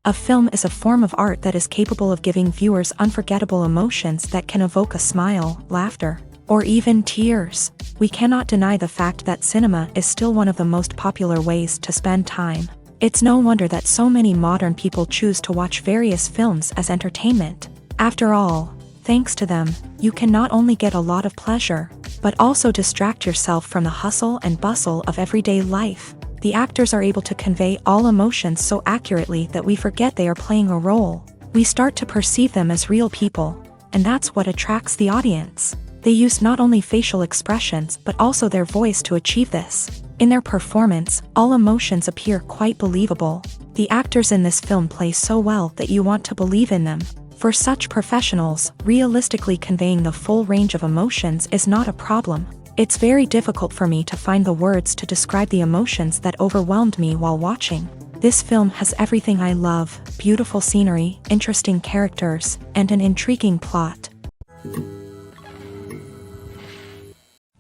A film is a form of art that is capable of giving viewers unforgettable emotions that can evoke a smile, laughter, or even tears. We cannot deny the fact that cinema is still one of the most popular ways to spend time. It's no wonder that so many modern people choose to watch various films as entertainment. After all, thanks to them, you can not only get a lot of pleasure, but also distract yourself from the hustle and bustle of everyday life. The actors are able to convey all emotions so accurately that we forget they are playing a role. We start to perceive them as real people, and that's what attracts the audience. They use not only facial expressions but also their voice to achieve this. In their performance, all emotions appear quite believable. The actors in this film play so well that you want to believe in them. For such professionals, realistically conveying the full range of emotions is not a problem. It's very difficult for me to find the words to describe the emotions that overwhelmed me while watching. This film has everything I love: beautiful scenery, interesting characters, and an intriguing plot.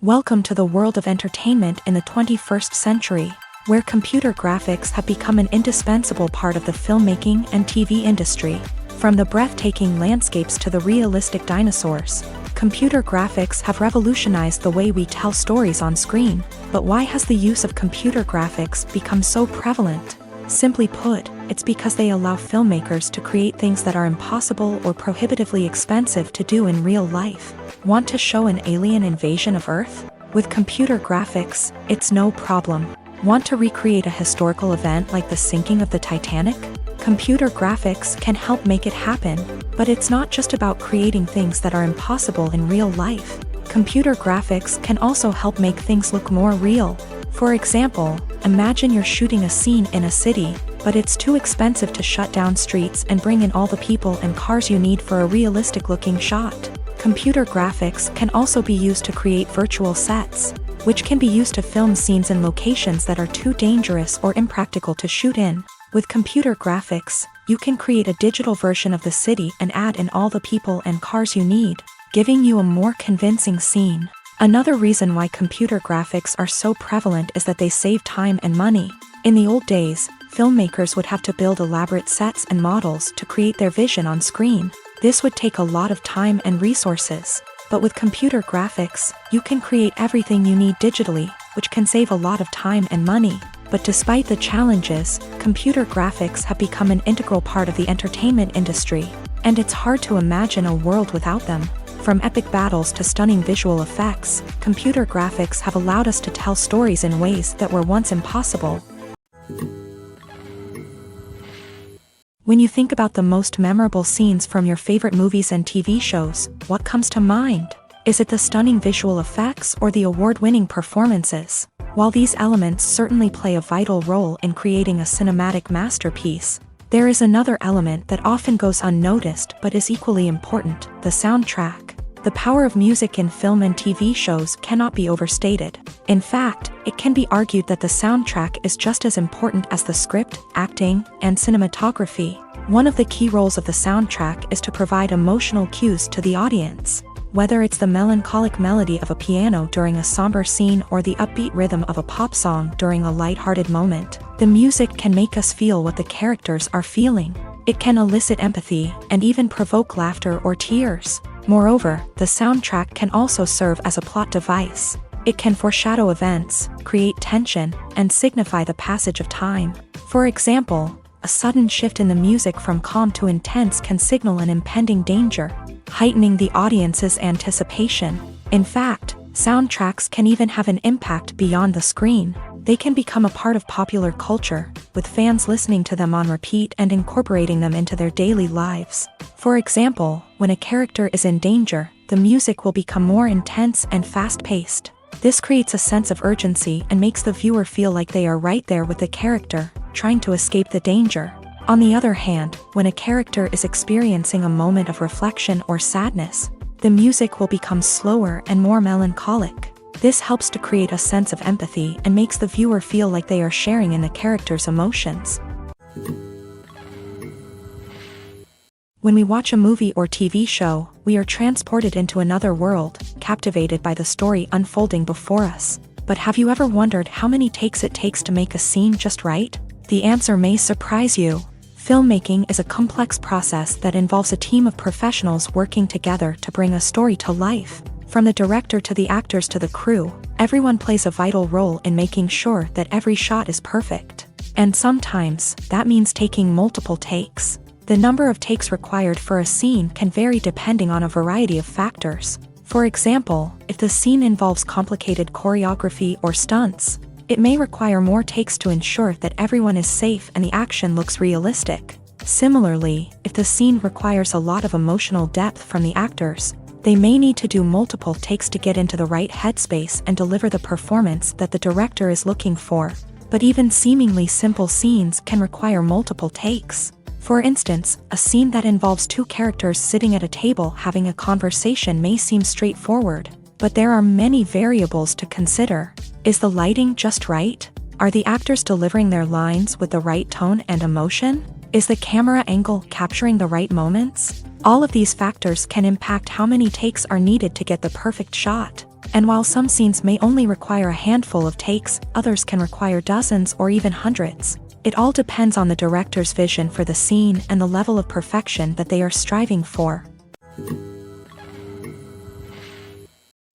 Welcome to the world of entertainment in the 21st century, where computer graphics have become an indispensable part of the filmmaking and TV industry. From the breathtaking landscapes to the realistic dinosaurs, computer graphics have revolutionized the way we tell stories on screen. But why has the use of computer graphics become so prevalent? Simply put, it's because they allow filmmakers to create things that are impossible or prohibitively expensive to do in real life. Want to show an alien invasion of Earth? With computer graphics, it's no problem. Want to recreate a historical event like the sinking of the Titanic? Computer graphics can help make it happen. But it's not just about creating things that are impossible in real life. Computer graphics can also help make things look more real. For example, imagine you're shooting a scene in a city, but it's too expensive to shut down streets and bring in all the people and cars you need for a realistic-looking shot. Computer graphics can also be used to create virtual sets, which can be used to film scenes in locations that are too dangerous or impractical to shoot in. With computer graphics, you can create a digital version of the city and add in all the people and cars you need, giving you a more convincing scene. Another reason why computer graphics are so prevalent is that they save time and money. In the old days, filmmakers would have to build elaborate sets and models to create their vision on screen. This would take a lot of time and resources. But with computer graphics, you can create everything you need digitally, which can save a lot of time and money. But despite the challenges, computer graphics have become an integral part of the entertainment industry, and it's hard to imagine a world without them. From epic battles to stunning visual effects, computer graphics have allowed us to tell stories in ways that were once impossible. When you think about the most memorable scenes from your favorite movies and TV shows, what comes to mind? Is it the stunning visual effects or the award-winning performances? While these elements certainly play a vital role in creating a cinematic masterpiece, there is another element that often goes unnoticed but is equally important: the soundtrack. The power of music in film and TV shows cannot be overstated. In fact, it can be argued that the soundtrack is just as important as the script, acting, and cinematography. One of the key roles of the soundtrack is to provide emotional cues to the audience. Whether it's the melancholic melody of a piano during a somber scene or the upbeat rhythm of a pop song during a light-hearted moment, the music can make us feel what the characters are feeling. It can elicit empathy and even provoke laughter or tears. Moreover, the soundtrack can also serve as a plot device. It can foreshadow events, create tension, and signify the passage of time. For example, a sudden shift in the music from calm to intense can signal an impending danger, heightening the audience's anticipation. In fact, soundtracks can even have an impact beyond the screen. They can become a part of popular culture, with fans listening to them on repeat and incorporating them into their daily lives. For example, when a character is in danger, the music will become more intense and fast-paced. This creates a sense of urgency and makes the viewer feel like they are right there with the character, trying to escape the danger. On the other hand, when a character is experiencing a moment of reflection or sadness, the music will become slower and more melancholic. This helps to create a sense of empathy and makes the viewer feel like they are sharing in the character's emotions. When we watch a movie or TV show, we are transported into another world, captivated by the story unfolding before us. But have you ever wondered how many takes it takes to make a scene just right? The answer may surprise you. Filmmaking is a complex process that involves a team of professionals working together to bring a story to life. From the director to the actors to the crew, everyone plays a vital role in making sure that every shot is perfect. And sometimes, that means taking multiple takes. The number of takes required for a scene can vary depending on a variety of factors. For example, if the scene involves complicated choreography or stunts, it may require more takes to ensure that everyone is safe and the action looks realistic. Similarly, if the scene requires a lot of emotional depth from the actors, they may need to do multiple takes to get into the right headspace and deliver the performance that the director is looking for. But even seemingly simple scenes can require multiple takes. For instance, a scene that involves two characters sitting at a table having a conversation may seem straightforward, but there are many variables to consider. Is the lighting just right? Are the actors delivering their lines with the right tone and emotion? Is the camera angle capturing the right moments? All of these factors can impact how many takes are needed to get the perfect shot. And while some scenes may only require a handful of takes, others can require dozens or even hundreds. It all depends on the director's vision for the scene and the level of perfection that they are striving for.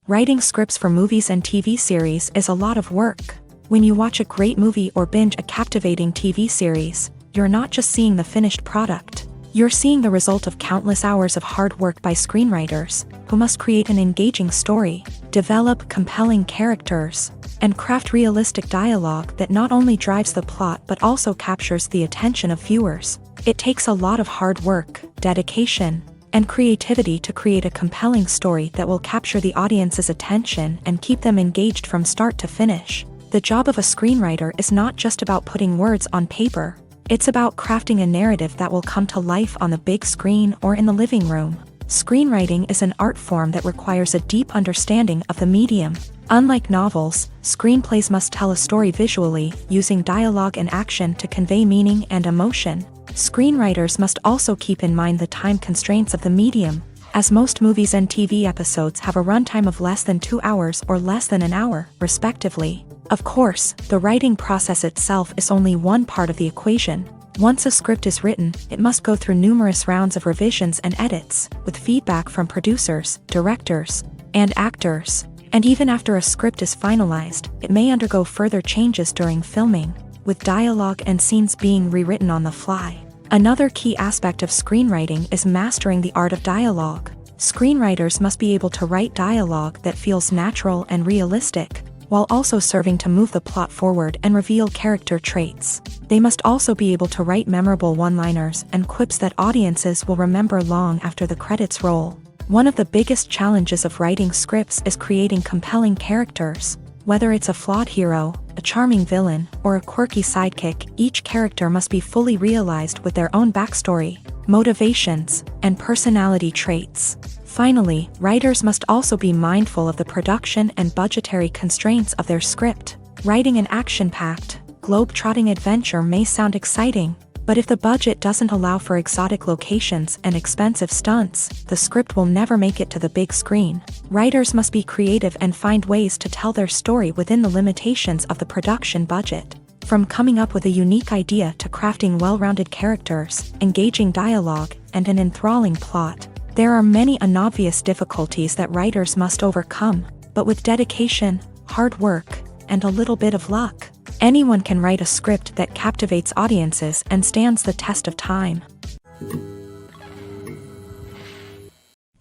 Writing scripts for movies and TV series is a lot of work. When you watch a great movie or binge a captivating TV series, you're not just seeing the finished product. You're seeing the result of countless hours of hard work by screenwriters, who must create an engaging story, develop compelling characters, and craft realistic dialogue that not only drives the plot but also captures the attention of viewers. It takes a lot of hard work, dedication, and creativity to create a compelling story that will capture the audience's attention and keep them engaged from start to finish. The job of a screenwriter is not just about putting words on paper. It's about crafting a narrative that will come to life on the big screen or in the living room. Screenwriting is an art form that requires a deep understanding of the medium. Unlike novels, screenplays must tell a story visually, using dialogue and action to convey meaning and emotion. Screenwriters must also keep in mind the time constraints of the medium, as most movies and TV episodes have a runtime of less than 2 hours or less than an hour, respectively. Of course, the writing process itself is only one part of the equation. Once a script is written, it must go through numerous rounds of revisions and edits, with feedback from producers, directors, and actors. And even after a script is finalized, it may undergo further changes during filming, with dialogue and scenes being rewritten on the fly. Another key aspect of screenwriting is mastering the art of dialogue. Screenwriters must be able to write dialogue that feels natural and realistic, while also serving to move the plot forward and reveal character traits. They must also be able to write memorable one-liners and quips that audiences will remember long after the credits roll. One of the biggest challenges of writing scripts is creating compelling characters. Whether it's a flawed hero, a charming villain, or a quirky sidekick, each character must be fully realized with their own backstory, motivations, and personality traits. Finally, writers must also be mindful of the production and budgetary constraints of their script. Writing an action-packed, globe-trotting adventure may sound exciting, but if the budget doesn't allow for exotic locations and expensive stunts, the script will never make it to the big screen. Writers must be creative and find ways to tell their story within the limitations of the production budget. From coming up with a unique idea to crafting well-rounded characters, engaging dialogue, and an enthralling plot, there are many unobvious difficulties that writers must overcome, but with dedication, hard work, and a little bit of luck, anyone can write a script that captivates audiences and stands the test of time.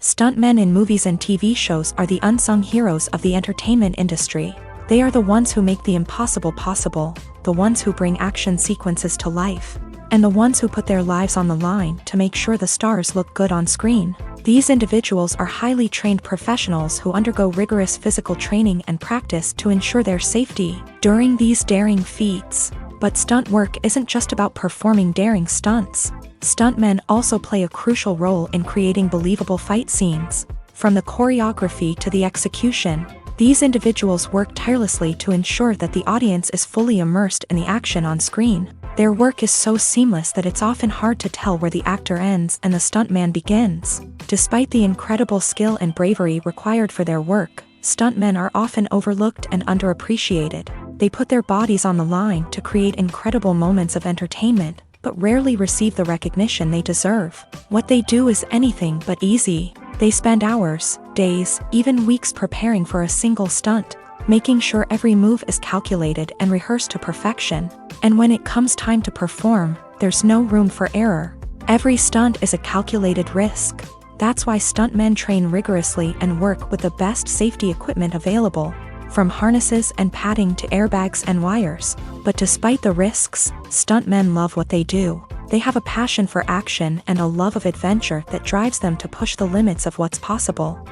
Stuntmen in movies and TV shows are the unsung heroes of the entertainment industry. They are the ones who make the impossible possible, the ones who bring action sequences to life, and the ones who put their lives on the line to make sure the stars look good on screen. These individuals are highly trained professionals who undergo rigorous physical training and practice to ensure their safety during these daring feats. But stunt work isn't just about performing daring stunts. Stuntmen also play a crucial role in creating believable fight scenes. From the choreography to the execution, these individuals work tirelessly to ensure that the audience is fully immersed in the action on screen. Their work is so seamless that it's often hard to tell where the actor ends and the stuntman begins. Despite the incredible skill and bravery required for their work, stuntmen are often overlooked and underappreciated. They put their bodies on the line to create incredible moments of entertainment, but rarely receive the recognition they deserve. What they do is anything but easy. They spend hours, days, even weeks preparing for a single stunt, making sure every move is calculated and rehearsed to perfection. And when it comes time to perform, there's no room for error. Every stunt is a calculated risk. That's why stuntmen train rigorously and work with the best safety equipment available, from harnesses and padding to airbags and wires. But despite the risks, stuntmen love what they do. They have a passion for action and a love of adventure that drives them to push the limits of what's possible.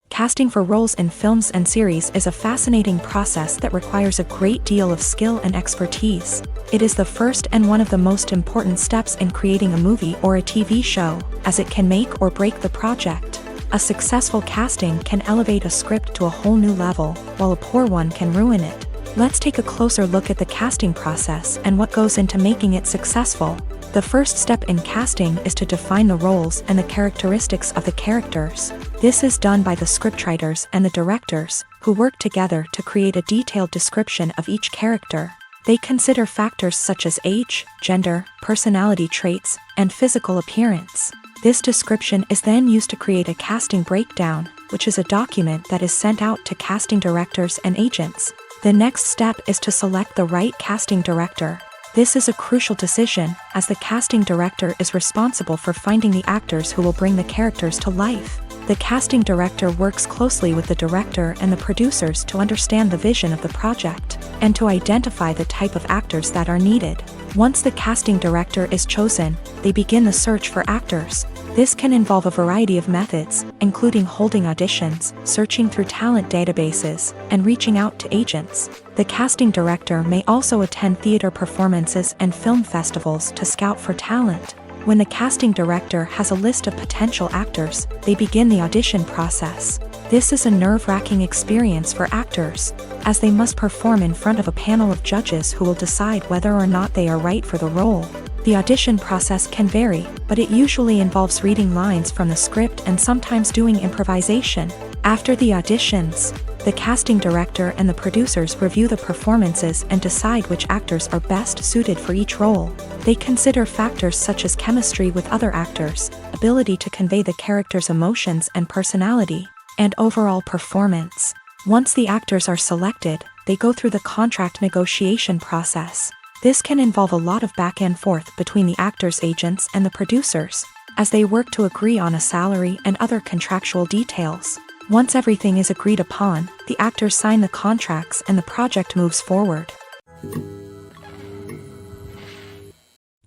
Casting for roles in films and series is a fascinating process that requires a great deal of skill and expertise. It is the first and one of the most important steps in creating a movie or a TV show, as it can make or break the project. A successful casting can elevate a script to a whole new level, while a poor one can ruin it. Let's take a closer look at the casting process and what goes into making it successful. The first step in casting is to define the roles and the characteristics of the characters. This is done by the scriptwriters and the directors, who work together to create a detailed description of each character. They consider factors such as age, gender, personality traits, and physical appearance. This description is then used to create a casting breakdown, which is a document that is sent out to casting directors and agents. The next step is to select the right casting director. This is a crucial decision, as the casting director is responsible for finding the actors who will bring the characters to life. The casting director works closely with the director and the producers to understand the vision of the project, and to identify the type of actors that are needed. Once the casting director is chosen, they begin the search for actors. This can involve a variety of methods, including holding auditions, searching through talent databases, and reaching out to agents. The casting director may also attend theater performances and film festivals to scout for talent. When the casting director has a list of potential actors, they begin the audition process. This is a nerve-wracking experience for actors, as they must perform in front of a panel of judges who will decide whether or not they are right for the role. The audition process can vary, but it usually involves reading lines from the script and sometimes doing improvisation. After the auditions, the casting director and the producers review the performances and decide which actors are best suited for each role. They consider factors such as chemistry with other actors, ability to convey the character's emotions and personality, and overall performance. Once the actors are selected, they go through the contract negotiation process. This can involve a lot of back and forth between the actors' agents and the producers, as they work to agree on a salary and other contractual details. Once everything is agreed upon, the actors sign the contracts and the project moves forward.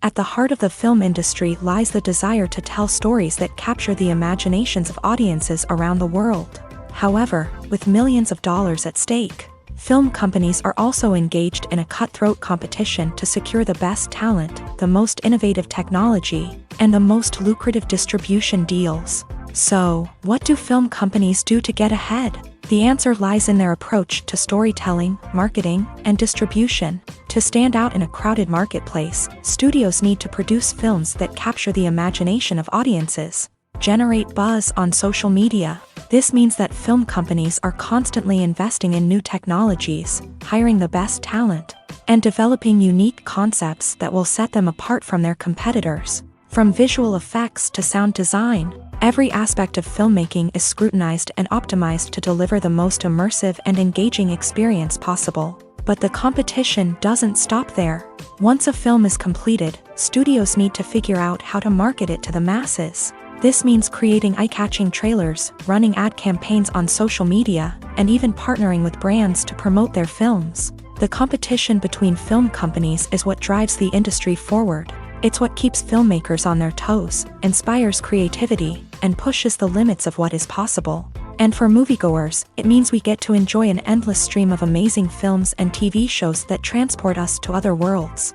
At the heart of the film industry lies the desire to tell stories that capture the imaginations of audiences around the world. However, with millions of dollars at stake, film companies are also engaged in a cutthroat competition to secure the best talent, the most innovative technology, and the most lucrative distribution deals. So, what do film companies do to get ahead? The answer lies in their approach to storytelling, marketing, and distribution. To stand out in a crowded marketplace, studios need to produce films that capture the imagination of audiences, generate buzz on social media. This means that film companies are constantly investing in new technologies, hiring the best talent, and developing unique concepts that will set them apart from their competitors. From visual effects to sound design, every aspect of filmmaking is scrutinized and optimized to deliver the most immersive and engaging experience possible. But the competition doesn't stop there. Once a film is completed, studios need to figure out how to market it to the masses. This means creating eye-catching trailers, running ad campaigns on social media, and even partnering with brands to promote their films. The competition between film companies is what drives the industry forward. It's what keeps filmmakers on their toes, inspires creativity, and pushes the limits of what is possible. And for moviegoers, it means we get to enjoy an endless stream of amazing films and TV shows that transport us to other worlds.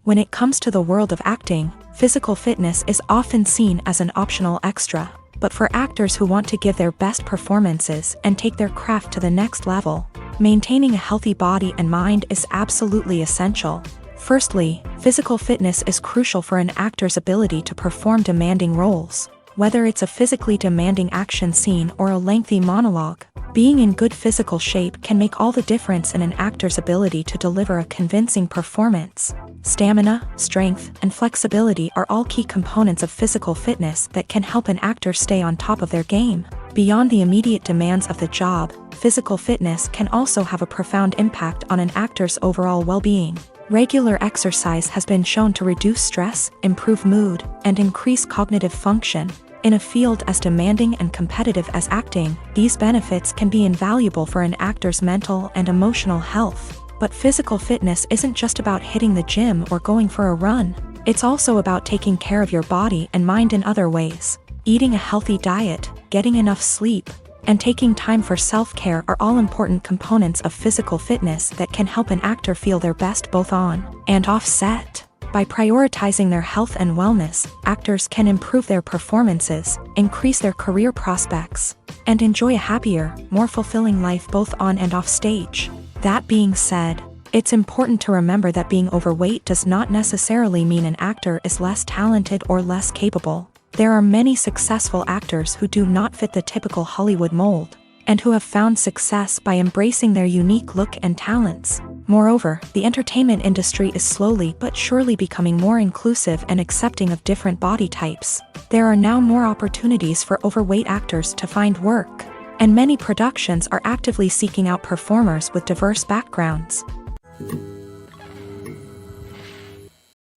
When it comes to the world of acting, physical fitness is often seen as an optional extra. But for actors who want to give their best performances and take their craft to the next level, maintaining a healthy body and mind is absolutely essential. Firstly, physical fitness is crucial for an actor's ability to perform demanding roles. Whether it's a physically demanding action scene or a lengthy monologue, being in good physical shape can make all the difference in an actor's ability to deliver a convincing performance. Stamina, strength, and flexibility are all key components of physical fitness that can help an actor stay on top of their game. Beyond the immediate demands of the job, physical fitness can also have a profound impact on an actor's overall well-being. Regular exercise has been shown to reduce stress, improve mood, and increase cognitive function. In a field as demanding and competitive as acting, these benefits can be invaluable for an actor's mental and emotional health. But physical fitness isn't just about hitting the gym or going for a run. It's also about taking care of your body and mind in other ways. Eating a healthy diet, getting enough sleep, and taking time for self-care are all important components of physical fitness that can help an actor feel their best both on and off set. By prioritizing their health and wellness, actors can improve their performances, increase their career prospects, and enjoy a happier, more fulfilling life both on and off stage. That being said, it's important to remember that being overweight does not necessarily mean an actor is less talented or less capable. There are many successful actors who do not fit the typical Hollywood mold, and who have found success by embracing their unique look and talents. Moreover, the entertainment industry is slowly but surely becoming more inclusive and accepting of different body types. There are now more opportunities for overweight actors to find work, and many productions are actively seeking out performers with diverse backgrounds.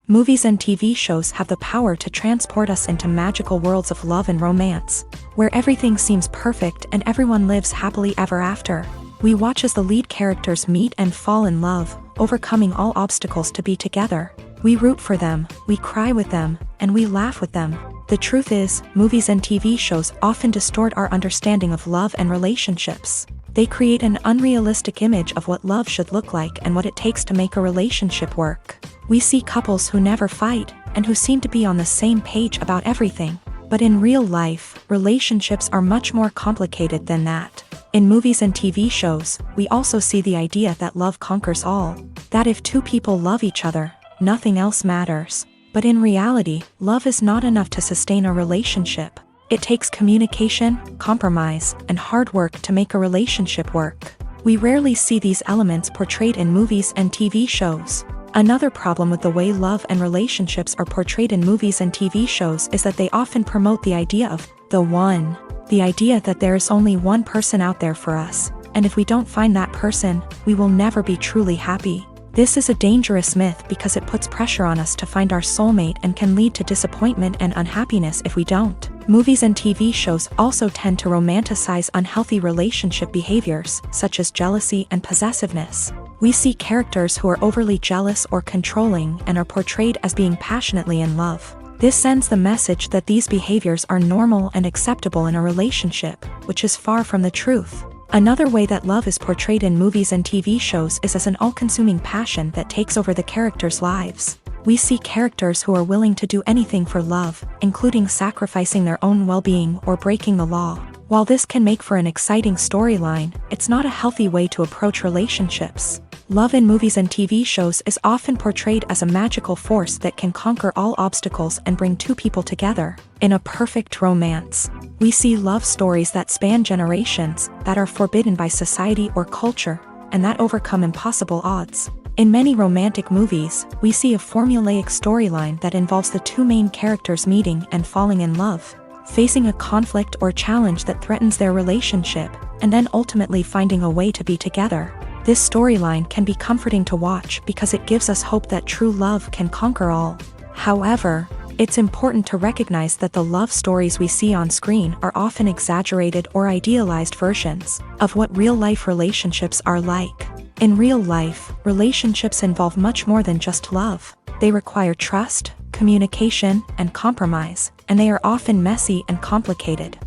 Movies and TV shows have the power to transport us into magical worlds of love and romance, where everything seems perfect and everyone lives happily ever after. We watch as the lead characters meet and fall in love, overcoming all obstacles to be together. We root for them, we cry with them, and we laugh with them. The truth is, movies and TV shows often distort our understanding of love and relationships. They create an unrealistic image of what love should look like and what it takes to make a relationship work. We see couples who never fight, and who seem to be on the same page about everything. But in real life, relationships are much more complicated than that. In movies and TV shows, we also see the idea that love conquers all. That if two people love each other, nothing else matters. But in reality, love is not enough to sustain a relationship. It takes communication, compromise, and hard work to make a relationship work. We rarely see these elements portrayed in movies and TV shows. Another problem with the way love and relationships are portrayed in movies and TV shows is that they often promote the idea of the one. The idea that there is only one person out there for us, and if we don't find that person, we will never be truly happy. This is a dangerous myth because it puts pressure on us to find our soulmate and can lead to disappointment and unhappiness if we don't. Movies and TV shows also tend to romanticize unhealthy relationship behaviors, such as jealousy and possessiveness. We see characters who are overly jealous or controlling and are portrayed as being passionately in love. This sends the message that these behaviors are normal and acceptable in a relationship, which is far from the truth. Another way that love is portrayed in movies and TV shows is as an all-consuming passion that takes over the characters' lives. We see characters who are willing to do anything for love, including sacrificing their own well-being or breaking the law. While this can make for an exciting storyline, it's not a healthy way to approach relationships. Love in movies and TV shows is often portrayed as a magical force that can conquer all obstacles and bring two people together. In a perfect romance, we see love stories that span generations, that are forbidden by society or culture, and that overcome impossible odds. In many romantic movies, we see a formulaic storyline that involves the two main characters meeting and falling in love, facing a conflict or challenge that threatens their relationship, and then ultimately finding a way to be together. This storyline can be comforting to watch because it gives us hope that true love can conquer all. However, it's important to recognize that the love stories we see on screen are often exaggerated or idealized versions of what real-life relationships are like. In real life, relationships involve much more than just love. They require trust, communication, and compromise, and they are often messy and complicated.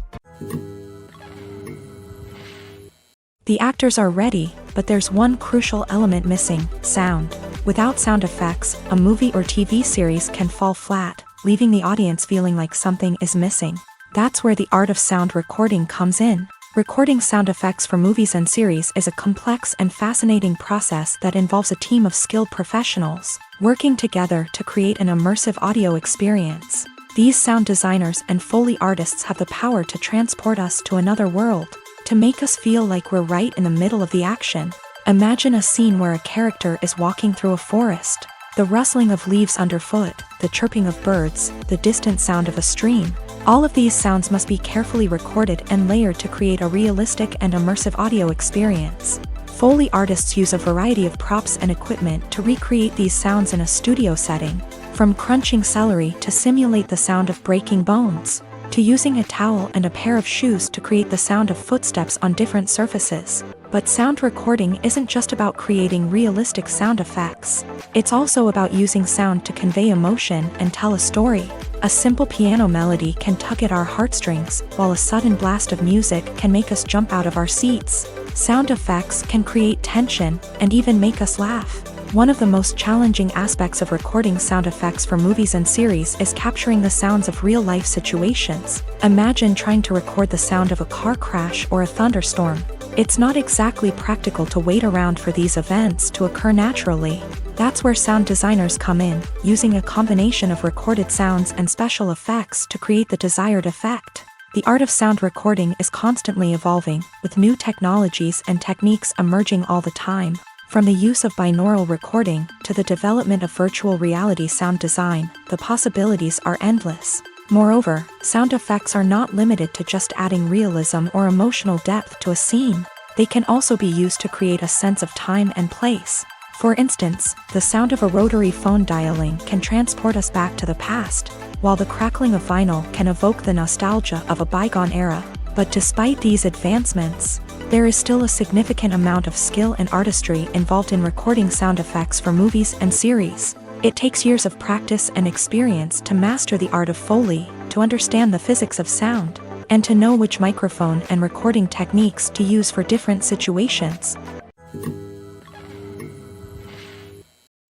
The actors are ready, but there's one crucial element missing: sound. Without sound effects, a movie or TV series can fall flat, leaving the audience feeling like something is missing. That's where the art of sound recording comes in. Recording sound effects for movies and series is a complex and fascinating process that involves a team of skilled professionals working together to create an immersive audio experience. These sound designers and Foley artists have the power to transport us to another world, to make us feel like we're right in the middle of the action. Imagine a scene where a character is walking through a forest. The rustling of leaves underfoot, the chirping of birds, the distant sound of a stream. All of these sounds must be carefully recorded and layered to create a realistic and immersive audio experience. Foley artists use a variety of props and equipment to recreate these sounds in a studio setting, from crunching celery to simulate the sound of breaking bones, to using a towel and a pair of shoes to create the sound of footsteps on different surfaces. But sound recording isn't just about creating realistic sound effects. It's also about using sound to convey emotion and tell a story. A simple piano melody can tug at our heartstrings, while a sudden blast of music can make us jump out of our seats. Sound effects can create tension and even make us laugh. One of the most challenging aspects of recording sound effects for movies and series is capturing the sounds of real-life situations. Imagine trying to record the sound of a car crash or a thunderstorm. It's not exactly practical to wait around for these events to occur naturally. That's where sound designers come in, using a combination of recorded sounds and special effects to create the desired effect. The art of sound recording is constantly evolving, with new technologies and techniques emerging all the time. From the use of binaural recording to the development of virtual reality sound design, the possibilities are endless. Moreover, sound effects are not limited to just adding realism or emotional depth to a scene. They can also be used to create a sense of time and place. For instance, the sound of a rotary phone dialing can transport us back to the past, while the crackling of vinyl can evoke the nostalgia of a bygone era. But despite these advancements, there is still a significant amount of skill and artistry involved in recording sound effects for movies and series. It takes years of practice and experience to master the art of Foley, to understand the physics of sound, and to know which microphone and recording techniques to use for different situations.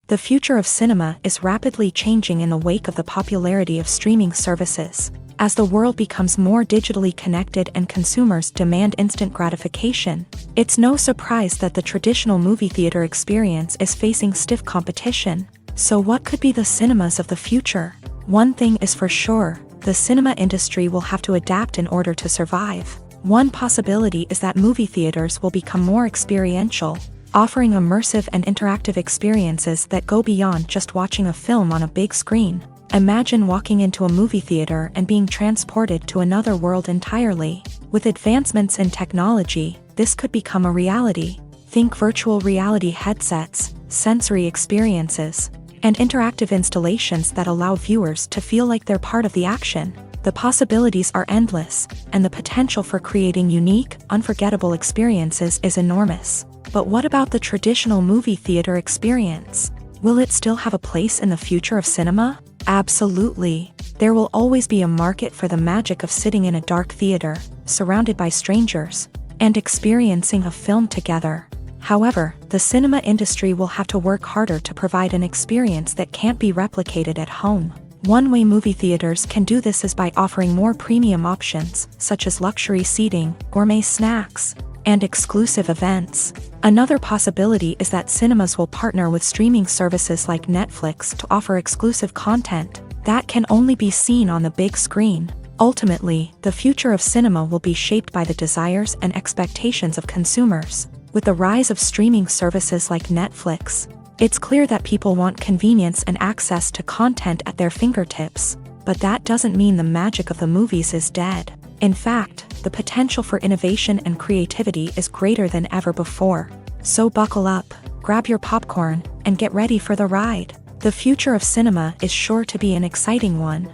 The future of cinema is rapidly changing in the wake of the popularity of streaming services. As the world becomes more digitally connected and consumers demand instant gratification, it's no surprise that the traditional movie theater experience is facing stiff competition. So what could be the cinemas of the future? One thing is for sure, the cinema industry will have to adapt in order to survive. One possibility is that movie theaters will become more experiential, offering immersive and interactive experiences that go beyond just watching a film on a big screen. Imagine walking into a movie theater and being transported to another world entirely. With advancements in technology, this could become a reality. Think virtual reality headsets, sensory experiences, and interactive installations that allow viewers to feel like they're part of the action. The possibilities are endless, and the potential for creating unique, unforgettable experiences is enormous. But what about the traditional movie theater experience? Will it still have a place in the future of cinema? Absolutely. There will always be a market for the magic of sitting in a dark theater, surrounded by strangers, and experiencing a film together. However, the cinema industry will have to work harder to provide an experience that can't be replicated at home. One way movie theaters can do this is by offering more premium options, such as luxury seating, gourmet snacks, and exclusive events. Another possibility is that cinemas will partner with streaming services like Netflix to offer exclusive content that can only be seen on the big screen. Ultimately, the future of cinema will be shaped by the desires and expectations of consumers. With the rise of streaming services like Netflix, it's clear that people want convenience and access to content at their fingertips. But that doesn't mean the magic of the movies is dead. In fact, the potential for innovation and creativity is greater than ever before. So buckle up, grab your popcorn, and get ready for the ride. The future of cinema is sure to be an exciting one.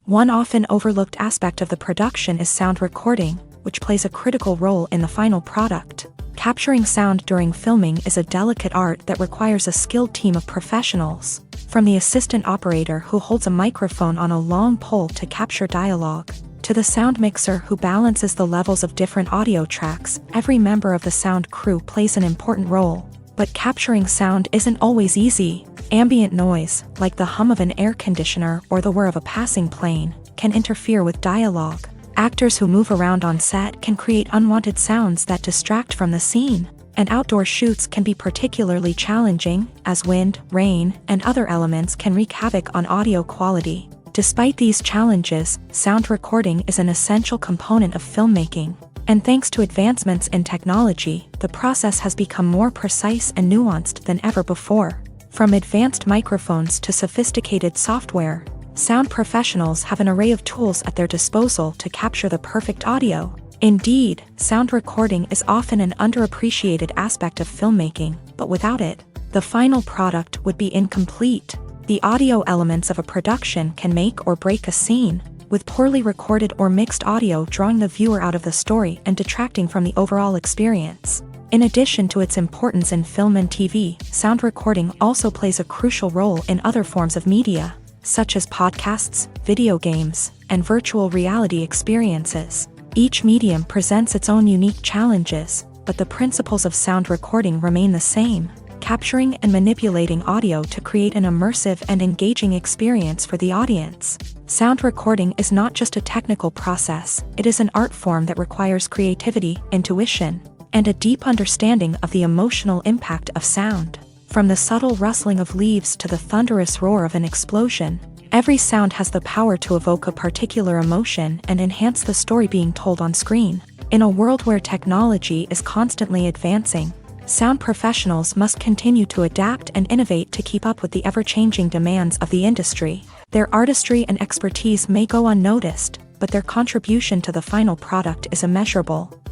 One often overlooked aspect of the production is sound recording, which plays a critical role in the final product. Capturing sound during filming is a delicate art that requires a skilled team of professionals. From the assistant operator who holds a microphone on a long pole to capture dialogue, to the sound mixer who balances the levels of different audio tracks, every member of the sound crew plays an important role. But capturing sound isn't always easy. Ambient noise, like the hum of an air conditioner or the whir of a passing plane, can interfere with dialogue. Actors who move around on set can create unwanted sounds that distract from the scene. And outdoor shoots can be particularly challenging, as wind, rain, and other elements can wreak havoc on audio quality. Despite these challenges, sound recording is an essential component of filmmaking. And thanks to advancements in technology, the process has become more precise and nuanced than ever before. From advanced microphones to sophisticated software, sound professionals have an array of tools at their disposal to capture the perfect audio. Indeed, sound recording is often an underappreciated aspect of filmmaking, but without it, the final product would be incomplete. The audio elements of a production can make or break a scene, with poorly recorded or mixed audio drawing the viewer out of the story and detracting from the overall experience. In addition to its importance in film and TV, sound recording also plays a crucial role in other forms of media, such as podcasts, video games, and virtual reality experiences. Each medium presents its own unique challenges, but the principles of sound recording remain the same, capturing and manipulating audio to create an immersive and engaging experience for the audience. Sound recording is not just a technical process, it is an art form that requires creativity, intuition, and a deep understanding of the emotional impact of sound. From the subtle rustling of leaves to the thunderous roar of an explosion, every sound has the power to evoke a particular emotion and enhance the story being told on screen. In a world where technology is constantly advancing, sound professionals must continue to adapt and innovate to keep up with the ever-changing demands of the industry. Their artistry and expertise may go unnoticed, but their contribution to the final product is immeasurable.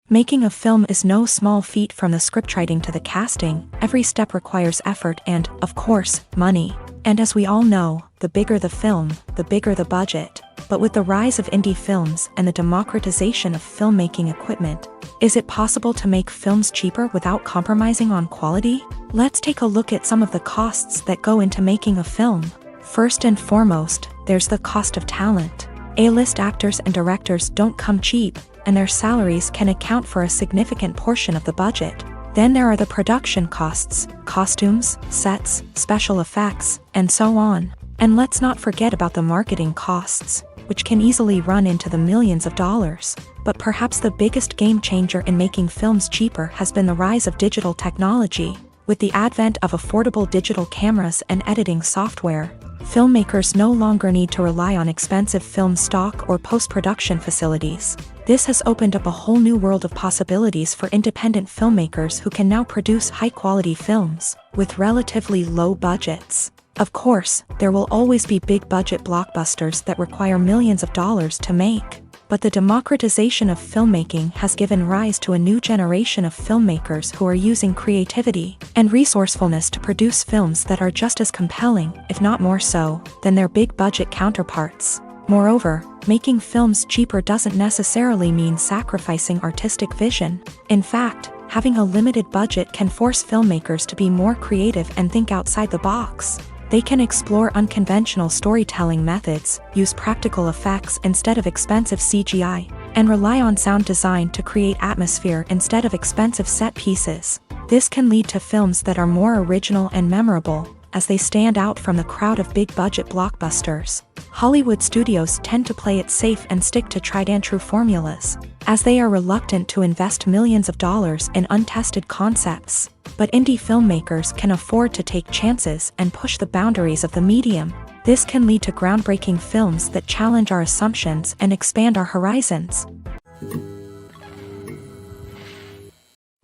Making a film is no small feat. From the scriptwriting to the casting, every step requires effort and, of course, money. And as we all know, the bigger the film, the bigger the budget. But with the rise of indie films and the democratization of filmmaking equipment, is it possible to make films cheaper without compromising on quality? Let's take a look at some of the costs that go into making a film. First and foremost, there's the cost of talent. A-list actors and directors don't come cheap, and their salaries can account for a significant portion of the budget. Then there are the production costs, costumes, sets, special effects, and so on. And let's not forget about the marketing costs, which can easily run into the millions of dollars. But perhaps the biggest game changer in making films cheaper has been the rise of digital technology. With the advent of affordable digital cameras and editing software, filmmakers no longer need to rely on expensive film stock or post-production facilities. This has opened up a whole new world of possibilities for independent filmmakers who can now produce high-quality films with relatively low budgets. Of course, there will always be big-budget blockbusters that require millions of dollars to make. But the democratization of filmmaking has given rise to a new generation of filmmakers who are using creativity and resourcefulness to produce films that are just as compelling, if not more so, than their big-budget counterparts. Moreover, making films cheaper doesn't necessarily mean sacrificing artistic vision. In fact, having a limited budget can force filmmakers to be more creative and think outside the box. They can explore unconventional storytelling methods, use practical effects instead of expensive CGI, and rely on sound design to create atmosphere instead of expensive set pieces. This can lead to films that are more original and memorable, as they stand out from the crowd of big-budget blockbusters. Hollywood studios tend to play it safe and stick to tried-and-true formulas, as they are reluctant to invest millions of dollars in untested concepts. But indie filmmakers can afford to take chances and push the boundaries of the medium. This can lead to groundbreaking films that challenge our assumptions and expand our horizons.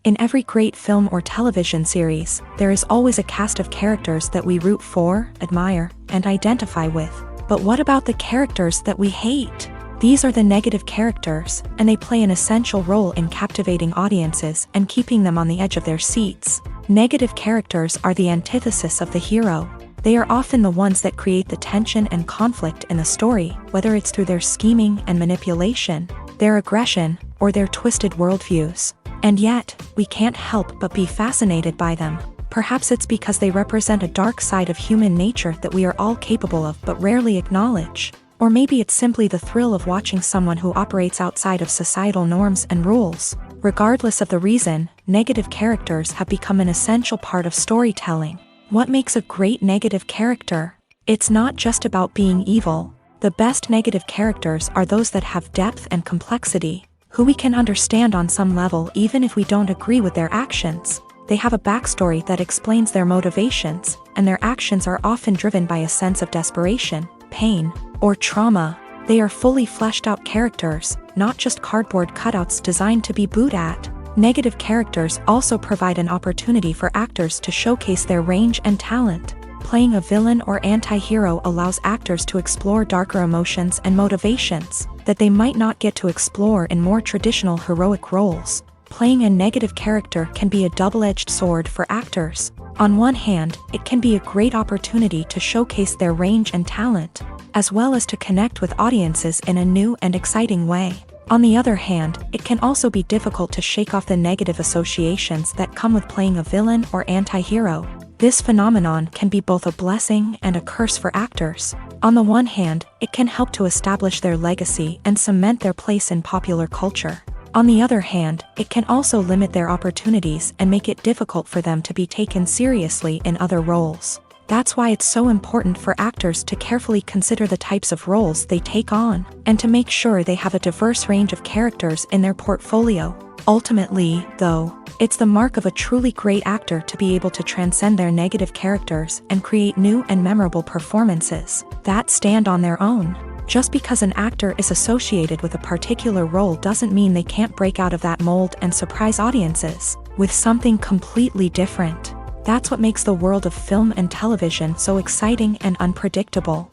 In every great film or television series, there is always a cast of characters that we root for, admire, and identify with. But what about the characters that we hate? These are the negative characters, and they play an essential role in captivating audiences and keeping them on the edge of their seats. Negative characters are the antithesis of the hero. They are often the ones that create the tension and conflict in the story, whether it's through their scheming and manipulation, their aggression, or their twisted worldviews. And yet, we can't help but be fascinated by them. Perhaps it's because they represent a dark side of human nature that we are all capable of but rarely acknowledge. Or maybe it's simply the thrill of watching someone who operates outside of societal norms and rules. Regardless of the reason, negative characters have become an essential part of storytelling. What makes a great negative character? It's not just about being evil. The best negative characters are those that have depth and complexity, who we can understand on some level even if we don't agree with their actions. They have a backstory that explains their motivations, and their actions are often driven by a sense of desperation, pain, or trauma. They are fully fleshed out characters, not just cardboard cutouts designed to be booed at. Negative characters also provide an opportunity for actors to showcase their range and talent. Playing a villain or anti-hero allows actors to explore darker emotions and motivations that they might not get to explore in more traditional heroic roles. Playing a negative character can be a double-edged sword for actors. On one hand, it can be a great opportunity to showcase their range and talent, as well as to connect with audiences in a new and exciting way. On the other hand, it can also be difficult to shake off the negative associations that come with playing a villain or anti-hero. This phenomenon can be both a blessing and a curse for actors. On the one hand, it can help to establish their legacy and cement their place in popular culture. On the other hand, it can also limit their opportunities and make it difficult for them to be taken seriously in other roles. That's why it's so important for actors to carefully consider the types of roles they take on, and to make sure they have a diverse range of characters in their portfolio. Ultimately, though, it's the mark of a truly great actor to be able to transcend their negative characters and create new and memorable performances that stand on their own. Just because an actor is associated with a particular role doesn't mean they can't break out of that mold and surprise audiences with something completely different. That's what makes the world of film and television so exciting and unpredictable.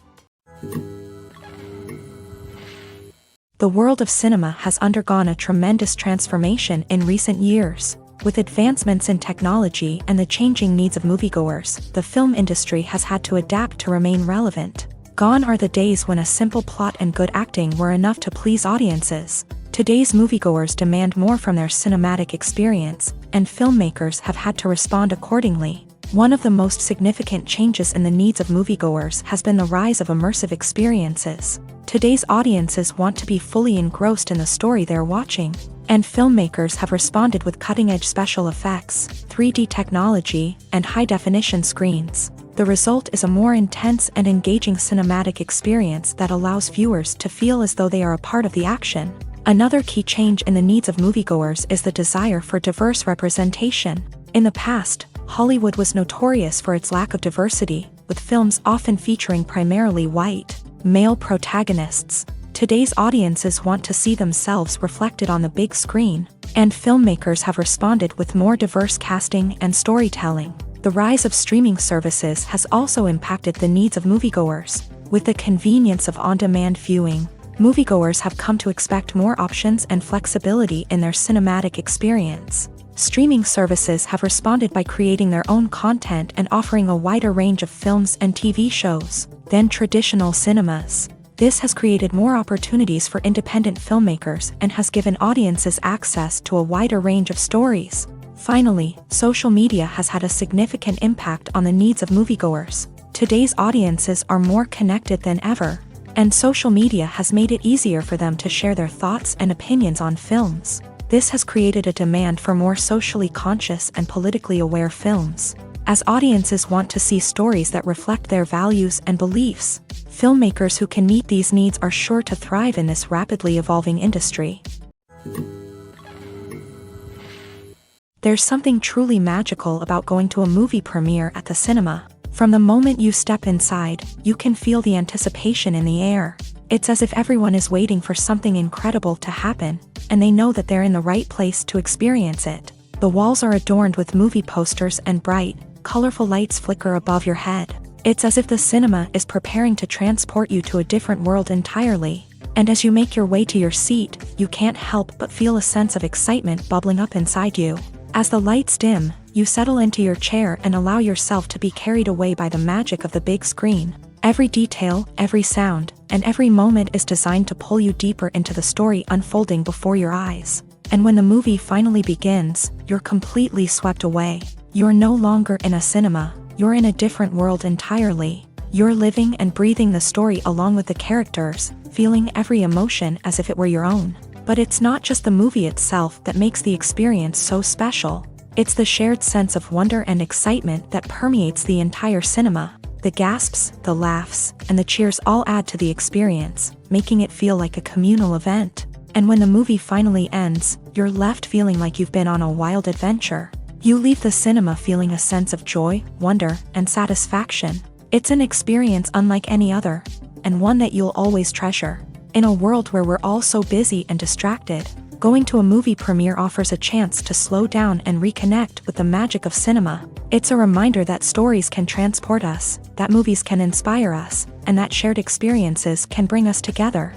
The world of cinema has undergone a tremendous transformation in recent years. With advancements in technology and the changing needs of moviegoers, the film industry has had to adapt to remain relevant. Gone are the days when a simple plot and good acting were enough to please audiences. Today's moviegoers demand more from their cinematic experience, and filmmakers have had to respond accordingly. One of the most significant changes in the needs of moviegoers has been the rise of immersive experiences. Today's audiences want to be fully engrossed in the story they're watching, and filmmakers have responded with cutting-edge special effects, 3D technology, and high-definition screens. The result is a more intense and engaging cinematic experience that allows viewers to feel as though they are a part of the action. Another key change in the needs of moviegoers is the desire for diverse representation. In the past, Hollywood was notorious for its lack of diversity, with films often featuring primarily white, male protagonists. Today's audiences want to see themselves reflected on the big screen, and filmmakers have responded with more diverse casting and storytelling. The rise of streaming services has also impacted the needs of moviegoers. With the convenience of on-demand viewing, moviegoers have come to expect more options and flexibility in their cinematic experience. Streaming services have responded by creating their own content and offering a wider range of films and TV shows than traditional cinemas. This has created more opportunities for independent filmmakers and has given audiences access to a wider range of stories. Finally, social media has had a significant impact on the needs of moviegoers. Today's audiences are more connected than ever, and social media has made it easier for them to share their thoughts and opinions on films. This has created a demand for more socially conscious and politically aware films. As audiences want to see stories that reflect their values and beliefs, filmmakers who can meet these needs are sure to thrive in this rapidly evolving industry. There's something truly magical about going to a movie premiere at the cinema. From the moment you step inside, you can feel the anticipation in the air. It's as if everyone is waiting for something incredible to happen, and they know that they're in the right place to experience it. The walls are adorned with movie posters and bright, colorful lights flicker above your head. It's as if the cinema is preparing to transport you to a different world entirely. And as you make your way to your seat, you can't help but feel a sense of excitement bubbling up inside you. As the lights dim, you settle into your chair and allow yourself to be carried away by the magic of the big screen. Every detail, every sound, and every moment is designed to pull you deeper into the story unfolding before your eyes. And when the movie finally begins, you're completely swept away. You're no longer in a cinema, you're in a different world entirely. You're living and breathing the story along with the characters, feeling every emotion as if it were your own. But it's not just the movie itself that makes the experience so special. It's the shared sense of wonder and excitement that permeates the entire cinema. The gasps, the laughs, and the cheers all add to the experience, making it feel like a communal event. And when the movie finally ends, you're left feeling like you've been on a wild adventure. You leave the cinema feeling a sense of joy, wonder, and satisfaction. It's an experience unlike any other, and one that you'll always treasure. In a world where we're all so busy and distracted, going to a movie premiere offers a chance to slow down and reconnect with the magic of cinema. It's a reminder that stories can transport us, that movies can inspire us, and that shared experiences can bring us together.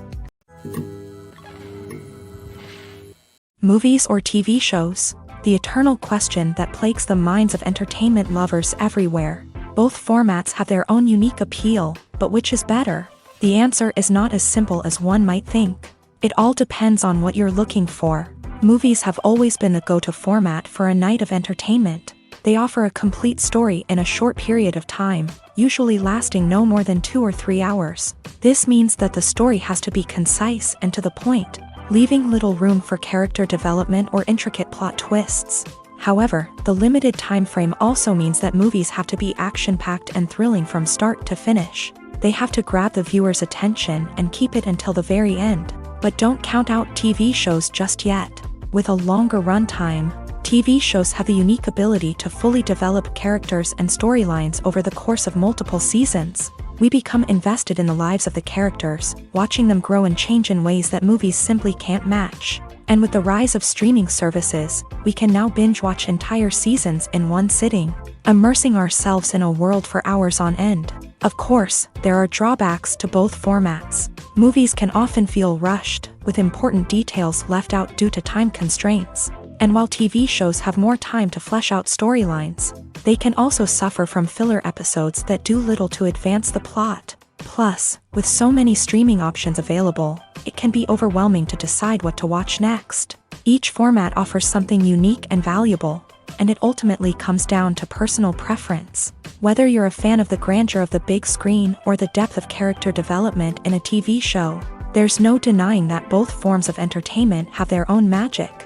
Movies or TV shows? The eternal question that plagues the minds of entertainment lovers everywhere. Both formats have their own unique appeal, but which is better? The answer is not as simple as one might think. It all depends on what you're looking for. Movies have always been the go-to format for a night of entertainment. They offer a complete story in a short period of time, usually lasting no more than 2 or 3 hours. This means that the story has to be concise and to the point, leaving little room for character development or intricate plot twists. However, the limited time frame also means that movies have to be action-packed and thrilling from start to finish. They have to grab the viewer's attention and keep it until the very end. But don't count out TV shows just yet. With a longer runtime, TV shows have the unique ability to fully develop characters and storylines over the course of multiple seasons. We become invested in the lives of the characters, watching them grow and change in ways that movies simply can't match. And with the rise of streaming services, we can now binge-watch entire seasons in one sitting, immersing ourselves in a world for hours on end. Of course, there are drawbacks to both formats. Movies can often feel rushed, with important details left out due to time constraints. And while TV shows have more time to flesh out storylines, they can also suffer from filler episodes that do little to advance the plot. Plus, with so many streaming options available, it can be overwhelming to decide what to watch next. Each format offers something unique and valuable, and it ultimately comes down to personal preference. Whether you're a fan of the grandeur of the big screen or the depth of character development in a TV show, there's no denying that both forms of entertainment have their own magic.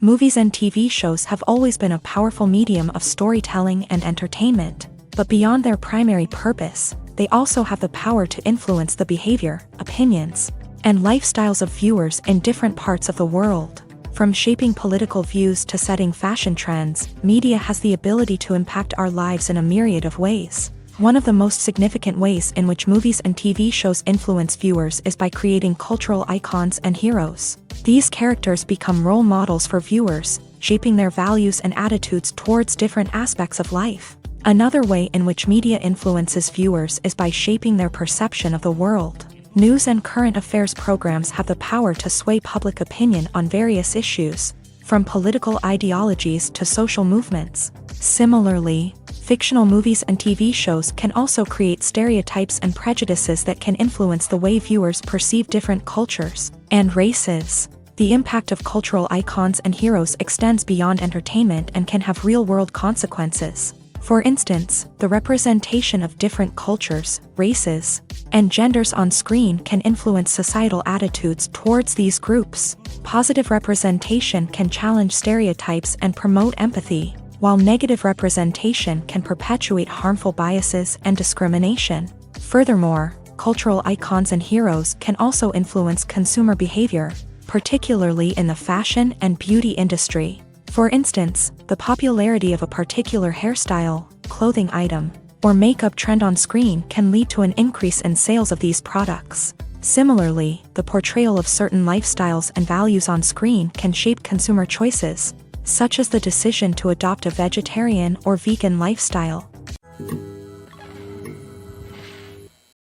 Movies and TV shows have always been a powerful medium of storytelling and entertainment, but beyond their primary purpose, they also have the power to influence the behavior, opinions, and lifestyles of viewers in different parts of the world. From shaping political views to setting fashion trends, media has the ability to impact our lives in a myriad of ways. One of the most significant ways in which movies and TV shows influence viewers is by creating cultural icons and heroes. These characters become role models for viewers, shaping their values and attitudes towards different aspects of life. Another way in which media influences viewers is by shaping their perception of the world. News and current affairs programs have the power to sway public opinion on various issues, from political ideologies to social movements. Similarly, fictional movies and TV shows can also create stereotypes and prejudices that can influence the way viewers perceive different cultures and races. The impact of cultural icons and heroes extends beyond entertainment and can have real-world consequences. For instance, the representation of different cultures, races, and genders on screen can influence societal attitudes towards these groups. Positive representation can challenge stereotypes and promote empathy, while negative representation can perpetuate harmful biases and discrimination. Furthermore, cultural icons and heroes can also influence consumer behavior, particularly in the fashion and beauty industry. For instance, the popularity of a particular hairstyle, clothing item, or makeup trend on screen can lead to an increase in sales of these products. Similarly, the portrayal of certain lifestyles and values on screen can shape consumer choices, such as the decision to adopt a vegetarian or vegan lifestyle.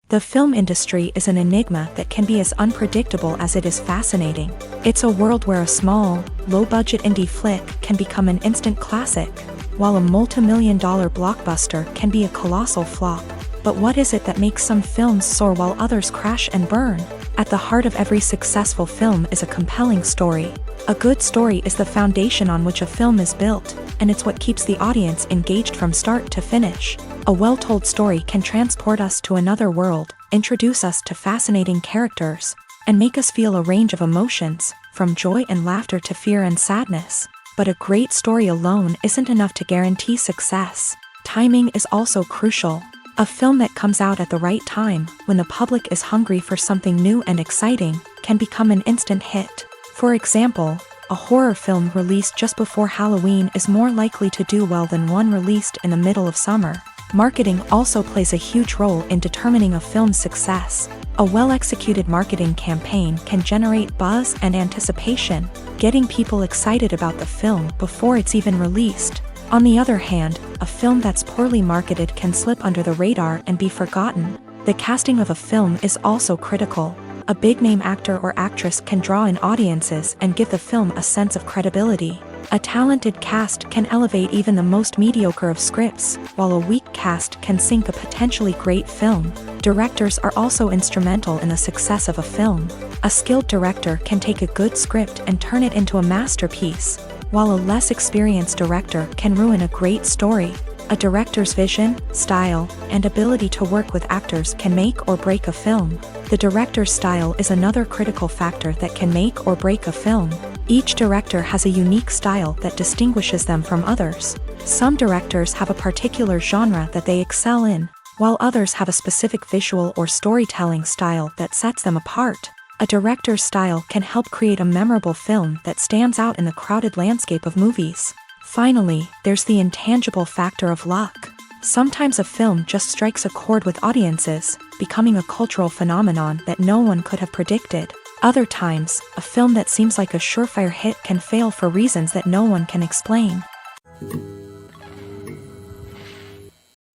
The film industry is an enigma that can be as unpredictable as it is fascinating. It's a world where a small, low-budget indie flick can become an instant classic, while a multi-million-dollar blockbuster can be a colossal flop. But what is it that makes some films soar while others crash and burn? At the heart of every successful film is a compelling story. A good story is the foundation on which a film is built, and it's what keeps the audience engaged from start to finish. A well-told story can transport us to another world, introduce us to fascinating characters, and make us feel a range of emotions, from joy and laughter to fear and sadness. But a great story alone isn't enough to guarantee success. Timing is also crucial. A film that comes out at the right time, when the public is hungry for something new and exciting, can become an instant hit. For example, a horror film released just before Halloween is more likely to do well than one released in the middle of summer. Marketing also plays a huge role in determining a film's success. A well-executed marketing campaign can generate buzz and anticipation, getting people excited about the film before it's even released. On the other hand, a film that's poorly marketed can slip under the radar and be forgotten. The casting of a film is also critical. A big-name actor or actress can draw in audiences and give the film a sense of credibility. A talented cast can elevate even the most mediocre of scripts, while a weak cast can sink a potentially great film. Directors are also instrumental in the success of a film. A skilled director can take a good script and turn it into a masterpiece, while a less experienced director can ruin a great story. A director's vision, style, and ability to work with actors can make or break a film. The director's style is another critical factor that can make or break a film. Each director has a unique style that distinguishes them from others. Some directors have a particular genre that they excel in, while others have a specific visual or storytelling style that sets them apart. A director's style can help create a memorable film that stands out in the crowded landscape of movies. Finally, there's the intangible factor of luck. Sometimes a film just strikes a chord with audiences, becoming a cultural phenomenon that no one could have predicted. Other times, a film that seems like a surefire hit can fail for reasons that no one can explain.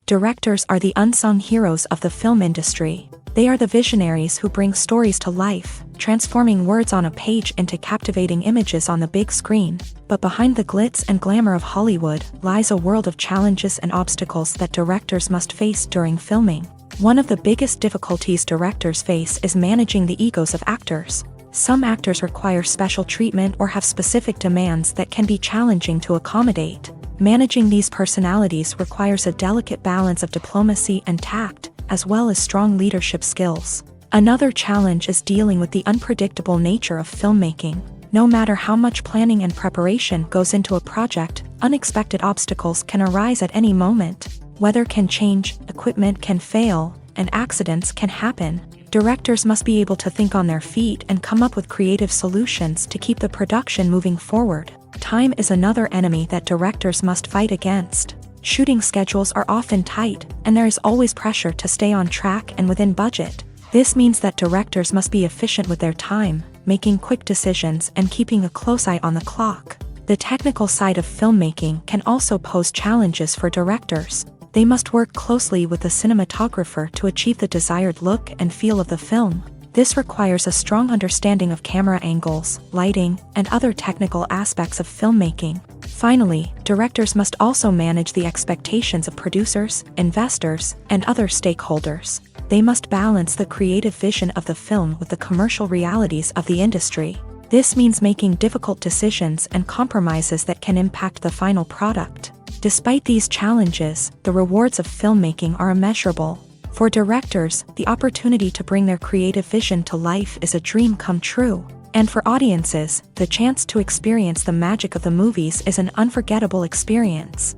Directors are the unsung heroes of the film industry. They are the visionaries who bring stories to life, transforming words on a page into captivating images on the big screen. But behind the glitz and glamour of Hollywood lies a world of challenges and obstacles that directors must face during filming. One of the biggest difficulties directors face is managing the egos of actors. Some actors require special treatment or have specific demands that can be challenging to accommodate. Managing these personalities requires a delicate balance of diplomacy and tact, as well as strong leadership skills. Another challenge is dealing with the unpredictable nature of filmmaking. No matter how much planning and preparation goes into a project, unexpected obstacles can arise at any moment. Weather can change, equipment can fail, and accidents can happen. Directors must be able to think on their feet and come up with creative solutions to keep the production moving forward. Time is another enemy that directors must fight against. Shooting schedules are often tight, and there is always pressure to stay on track and within budget. This means that directors must be efficient with their time, making quick decisions and keeping a close eye on the clock. The technical side of filmmaking can also pose challenges for directors. They must work closely with the cinematographer to achieve the desired look and feel of the film. This requires a strong understanding of camera angles, lighting, and other technical aspects of filmmaking. Finally, directors must also manage the expectations of producers, investors, and other stakeholders. They must balance the creative vision of the film with the commercial realities of the industry. This means making difficult decisions and compromises that can impact the final product. Despite these challenges, the rewards of filmmaking are immeasurable. For directors, the opportunity to bring their creative vision to life is a dream come true. And for audiences, the chance to experience the magic of the movies is an unforgettable experience.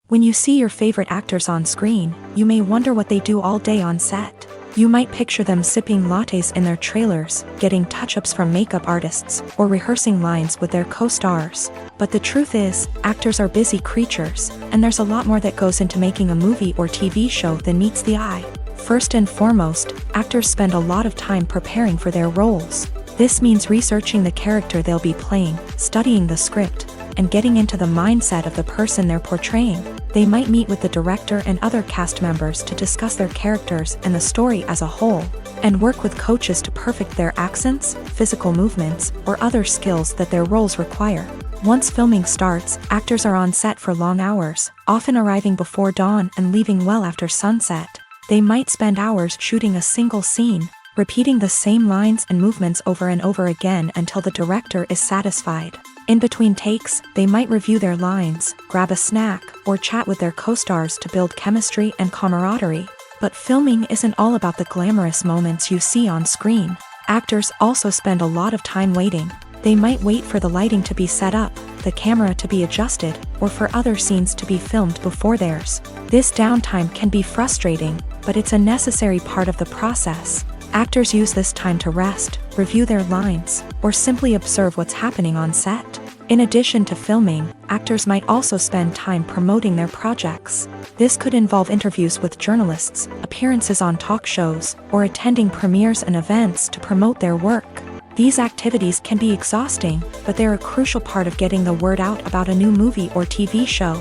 When you see your favorite actors on screen, you may wonder what they do all day on set. You might picture them sipping lattes in their trailers, getting touch-ups from makeup artists, or rehearsing lines with their co-stars. But the truth is, actors are busy creatures, and there's a lot more that goes into making a movie or TV show than meets the eye. First and foremost, actors spend a lot of time preparing for their roles. This means researching the character they'll be playing, studying the script, and getting into the mindset of the person they're portraying. They might meet with the director and other cast members to discuss their characters and the story as a whole, and work with coaches to perfect their accents, physical movements, or other skills that their roles require. Once filming starts, actors are on set for long hours, often arriving before dawn and leaving well after sunset. They might spend hours shooting a single scene, repeating the same lines and movements over and over again until the director is satisfied. In between takes, they might review their lines, grab a snack, or chat with their co-stars to build chemistry and camaraderie. But filming isn't all about the glamorous moments you see on screen. Actors also spend a lot of time waiting. They might wait for the lighting to be set up, the camera to be adjusted, or for other scenes to be filmed before theirs. This downtime can be frustrating, but it's a necessary part of the process. Actors use this time to rest, review their lines, or simply observe what's happening on set. In addition to filming, actors might also spend time promoting their projects. This could involve interviews with journalists, appearances on talk shows, or attending premieres and events to promote their work. These activities can be exhausting, but they're a crucial part of getting the word out about a new movie or TV show.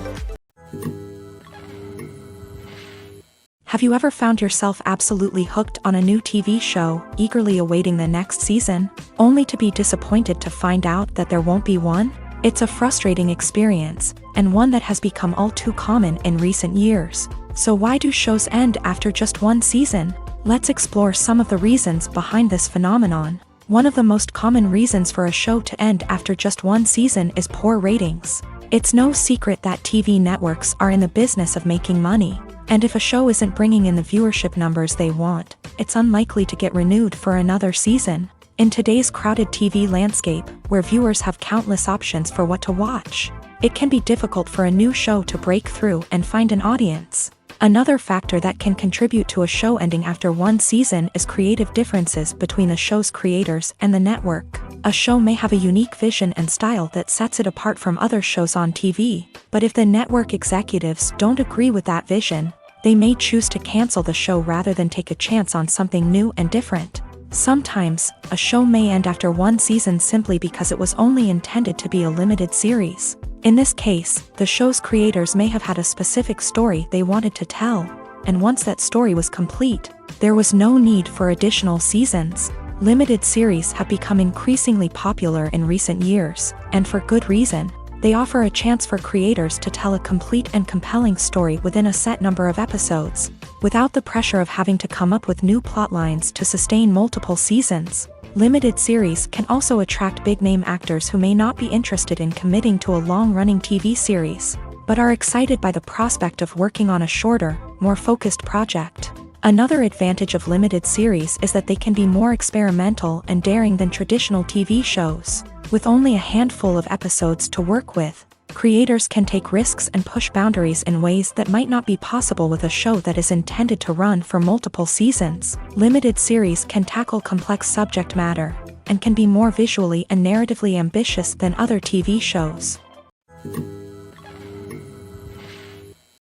Have you ever found yourself absolutely hooked on a new TV show, eagerly awaiting the next season, only to be disappointed to find out that there won't be one? It's a frustrating experience, and one that has become all too common in recent years. So why do shows end after just one season? Let's explore some of the reasons behind this phenomenon. One of the most common reasons for a show to end after just one season is poor ratings. It's no secret that TV networks are in the business of making money. And if a show isn't bringing in the viewership numbers they want, it's unlikely to get renewed for another season. In today's crowded TV landscape, where viewers have countless options for what to watch, it can be difficult for a new show to break through and find an audience. Another factor that can contribute to a show ending after one season is creative differences between the show's creators and the network. A show may have a unique vision and style that sets it apart from other shows on TV, but if the network executives don't agree with that vision, they may choose to cancel the show rather than take a chance on something new and different. Sometimes, a show may end after one season simply because it was only intended to be a limited series. In this case, the show's creators may have had a specific story they wanted to tell, and once that story was complete, there was no need for additional seasons. Limited series have become increasingly popular in recent years, and for good reason. They offer a chance for creators to tell a complete and compelling story within a set number of episodes, without the pressure of having to come up with new plotlines to sustain multiple seasons. Limited series can also attract big-name actors who may not be interested in committing to a long-running TV series, but are excited by the prospect of working on a shorter, more focused project. Another advantage of limited series is that they can be more experimental and daring than traditional TV shows. With only a handful of episodes to work with, creators can take risks and push boundaries in ways that might not be possible with a show that is intended to run for multiple seasons. Limited series can tackle complex subject matter, and can be more visually and narratively ambitious than other TV shows.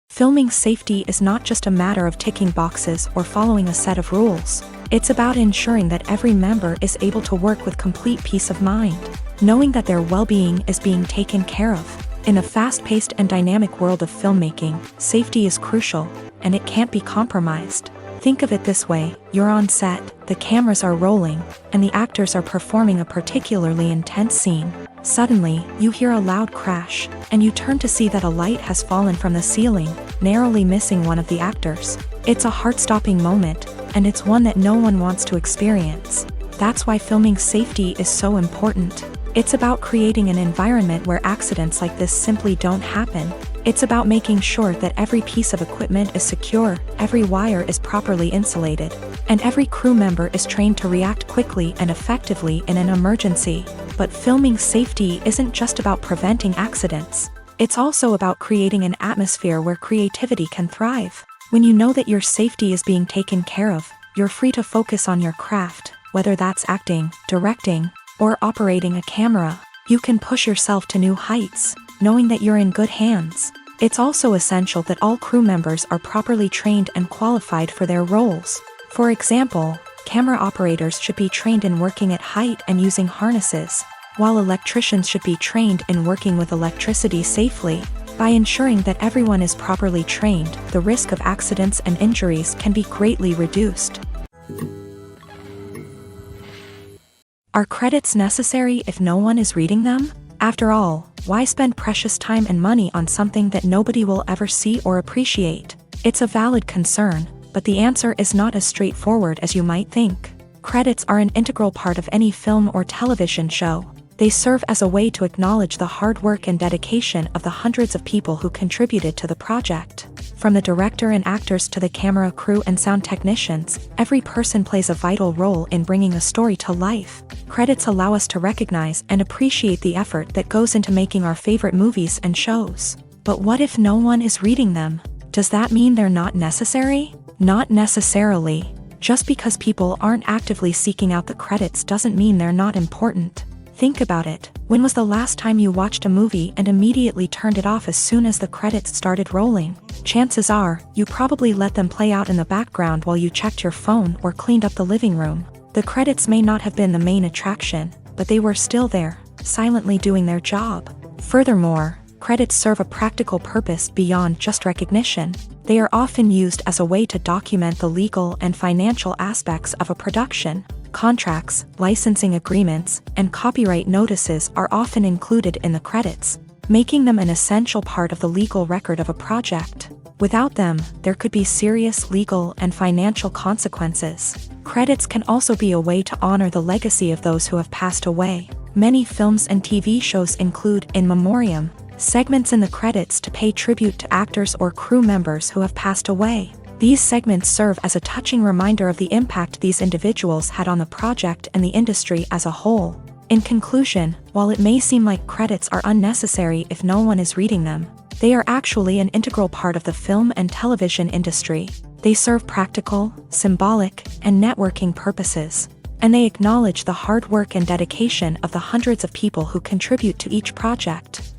Filming safety is not just a matter of ticking boxes or following a set of rules. It's about ensuring that every member is able to work with complete peace of mind, knowing that their well-being is being taken care of. In a fast-paced and dynamic world of filmmaking, safety is crucial, and it can't be compromised. Think of it this way: you're on set, the cameras are rolling, and the actors are performing a particularly intense scene. Suddenly, you hear a loud crash, and you turn to see that a light has fallen from the ceiling, narrowly missing one of the actors. It's a heart-stopping moment, and it's one that no one wants to experience. That's why filming safety is so important. It's about creating an environment where accidents like this simply don't happen. It's about making sure that every piece of equipment is secure, every wire is properly insulated, and every crew member is trained to react quickly and effectively in an emergency. But filming safety isn't just about preventing accidents. It's also about creating an atmosphere where creativity can thrive. When you know that your safety is being taken care of, you're free to focus on your craft, whether that's acting, directing, or operating a camera. You can push yourself to new heights, knowing that you're in good hands. It's also essential that all crew members are properly trained and qualified for their roles. For example, camera operators should be trained in working at height and using harnesses, while electricians should be trained in working with electricity safely. By ensuring that everyone is properly trained, the risk of accidents and injuries can be greatly reduced. Are credits necessary if no one is reading them? After all, why spend precious time and money on something that nobody will ever see or appreciate? It's a valid concern, but the answer is not as straightforward as you might think. Credits are an integral part of any film or television show. They serve as a way to acknowledge the hard work and dedication of the hundreds of people who contributed to the project. From the director and actors to the camera crew and sound technicians, every person plays a vital role in bringing a story to life. Credits allow us to recognize and appreciate the effort that goes into making our favorite movies and shows. But what if no one is reading them? Does that mean they're not necessary? Not necessarily. Just because people aren't actively seeking out the credits doesn't mean they're not important. Think about it. When was the last time you watched a movie and immediately turned it off as soon as the credits started rolling? Chances are, you probably let them play out in the background while you checked your phone or cleaned up the living room. The credits may not have been the main attraction, but they were still there, silently doing their job. Furthermore, credits serve a practical purpose beyond just recognition. They are often used as a way to document the legal and financial aspects of a production. Contracts, licensing agreements, and copyright notices are often included in the credits, making them an essential part of the legal record of a project. Without them, there could be serious legal and financial consequences. Credits can also be a way to honor the legacy of those who have passed away. Many films and TV shows include in memoriam segments in the credits to pay tribute to actors or crew members who have passed away. These segments serve as a touching reminder of the impact these individuals had on the project and the industry as a whole. In conclusion, while it may seem like credits are unnecessary if no one is reading them, they are actually an integral part of the film and television industry. They serve practical, symbolic, and networking purposes, and they acknowledge the hard work and dedication of the hundreds of people who contribute to each project.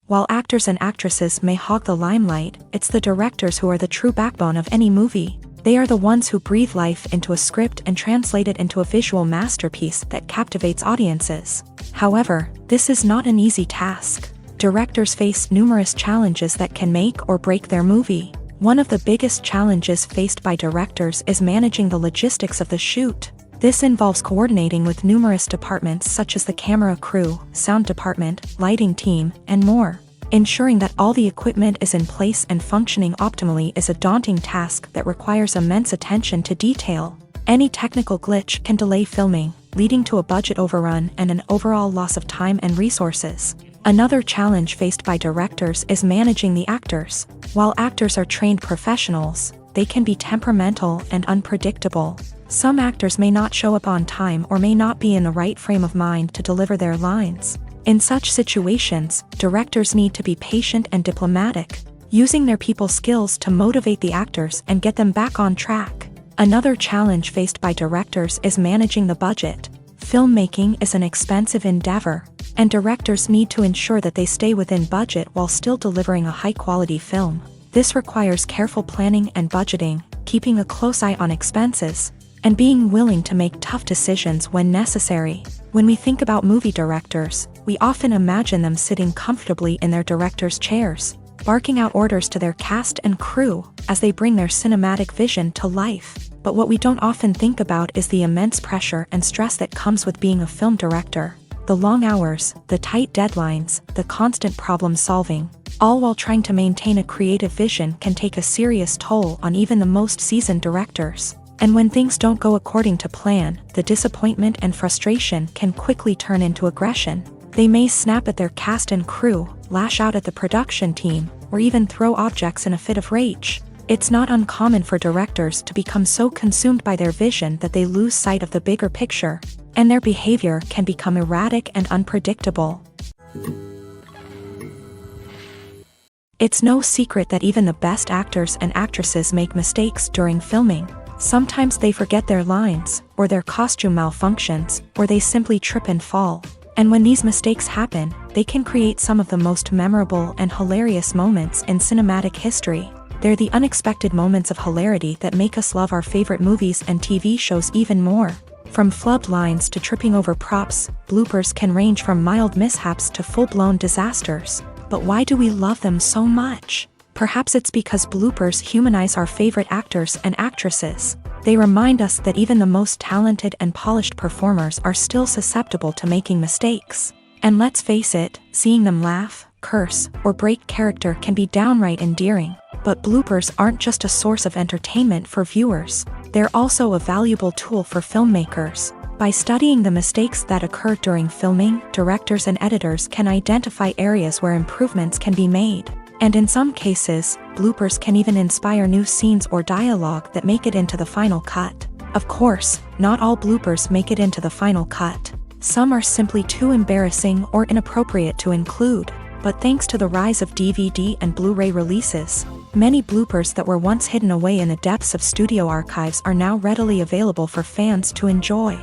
While actors and actresses may hog the limelight, it's the directors who are the true backbone of any movie. They are the ones who breathe life into a script and translate it into a visual masterpiece that captivates audiences. However, this is not an easy task. Directors face numerous challenges that can make or break their movie. One of the biggest challenges faced by directors is managing the logistics of the shoot. This involves coordinating with numerous departments such as the camera crew, sound department, lighting team, and more. Ensuring that all the equipment is in place and functioning optimally is a daunting task that requires immense attention to detail. Any technical glitch can delay filming, leading to a budget overrun and an overall loss of time and resources. Another challenge faced by directors is managing the actors. While actors are trained professionals, they can be temperamental and unpredictable. Some actors may not show up on time or may not be in the right frame of mind to deliver their lines. In such situations, directors need to be patient and diplomatic, using their people skills to motivate the actors and get them back on track. Another challenge faced by directors is managing the budget. Filmmaking is an expensive endeavor, and directors need to ensure that they stay within budget while still delivering a high-quality film. This requires careful planning and budgeting, keeping a close eye on expenses, and being willing to make tough decisions when necessary. When we think about movie directors, we often imagine them sitting comfortably in their director's chairs, barking out orders to their cast and crew as they bring their cinematic vision to life. But what we don't often think about is the immense pressure and stress that comes with being a film director. The long hours, the tight deadlines, the constant problem solving, all while trying to maintain a creative vision can take a serious toll on even the most seasoned directors. And when things don't go according to plan, the disappointment and frustration can quickly turn into aggression. They may snap at their cast and crew, lash out at the production team, or even throw objects in a fit of rage. It's not uncommon for directors to become so consumed by their vision that they lose sight of the bigger picture, and their behavior can become erratic and unpredictable. It's no secret that even the best actors and actresses make mistakes during filming. Sometimes they forget their lines, or their costume malfunctions, or they simply trip and fall. And when these mistakes happen, they can create some of the most memorable and hilarious moments in cinematic history. They're the unexpected moments of hilarity that make us love our favorite movies and TV shows even more. From flubbed lines to tripping over props, bloopers can range from mild mishaps to full-blown disasters. But why do we love them so much? Perhaps it's because bloopers humanize our favorite actors and actresses. They remind us that even the most talented and polished performers are still susceptible to making mistakes. And let's face it, seeing them laugh, curse, or break character can be downright endearing. But bloopers aren't just a source of entertainment for viewers. They're also a valuable tool for filmmakers. By studying the mistakes that occur during filming, directors and editors can identify areas where improvements can be made. And in some cases, bloopers can even inspire new scenes or dialogue that make it into the final cut. Of course, not all bloopers make it into the final cut. Some are simply too embarrassing or inappropriate to include, but thanks to the rise of DVD and Blu-ray releases, many bloopers that were once hidden away in the depths of studio archives are now readily available for fans to enjoy.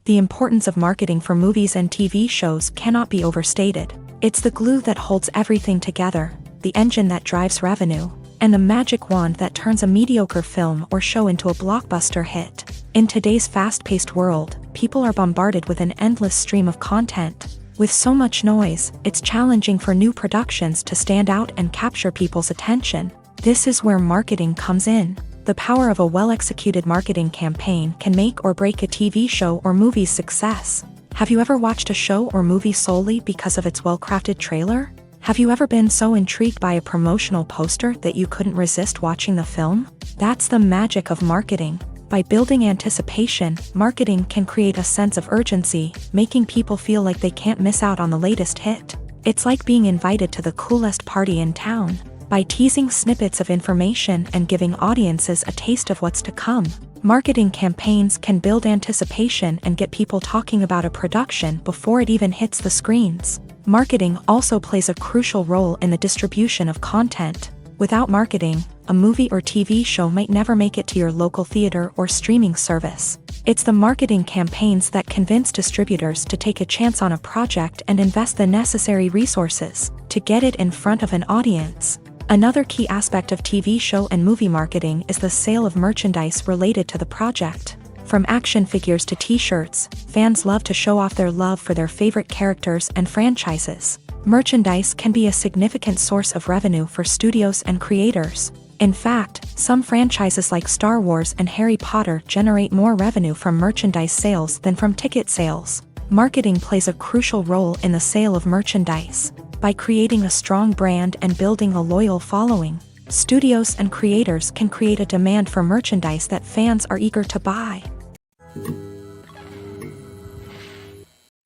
The importance of marketing for movies and TV shows cannot be overstated. It's the glue that holds everything together, the engine that drives revenue, and the magic wand that turns a mediocre film or show into a blockbuster hit. In today's fast-paced world, people are bombarded with an endless stream of content. With so much noise, it's challenging for new productions to stand out and capture people's attention. This is where marketing comes in. The power of a well-executed marketing campaign can make or break a TV show or movie's success. Have you ever watched a show or movie solely because of its well-crafted trailer? Have you ever been so intrigued by a promotional poster that you couldn't resist watching the film? That's the magic of marketing. By building anticipation, marketing can create a sense of urgency, making people feel like they can't miss out on the latest hit. It's like being invited to the coolest party in town. By teasing snippets of information and giving audiences a taste of what's to come, marketing campaigns can build anticipation and get people talking about a production before it even hits the screens. Marketing also plays a crucial role in the distribution of content. Without marketing, a movie or TV show might never make it to your local theater or streaming service. It's the marketing campaigns that convince distributors to take a chance on a project and invest the necessary resources to get it in front of an audience. Another key aspect of TV show and movie marketing is the sale of merchandise related to the project. From action figures to t-shirts, fans love to show off their love for their favorite characters and franchises. Merchandise can be a significant source of revenue for studios and creators. In fact, some franchises like Star Wars and Harry Potter generate more revenue from merchandise sales than from ticket sales. Marketing plays a crucial role in the sale of merchandise. By creating a strong brand and building a loyal following, studios and creators can create a demand for merchandise that fans are eager to buy.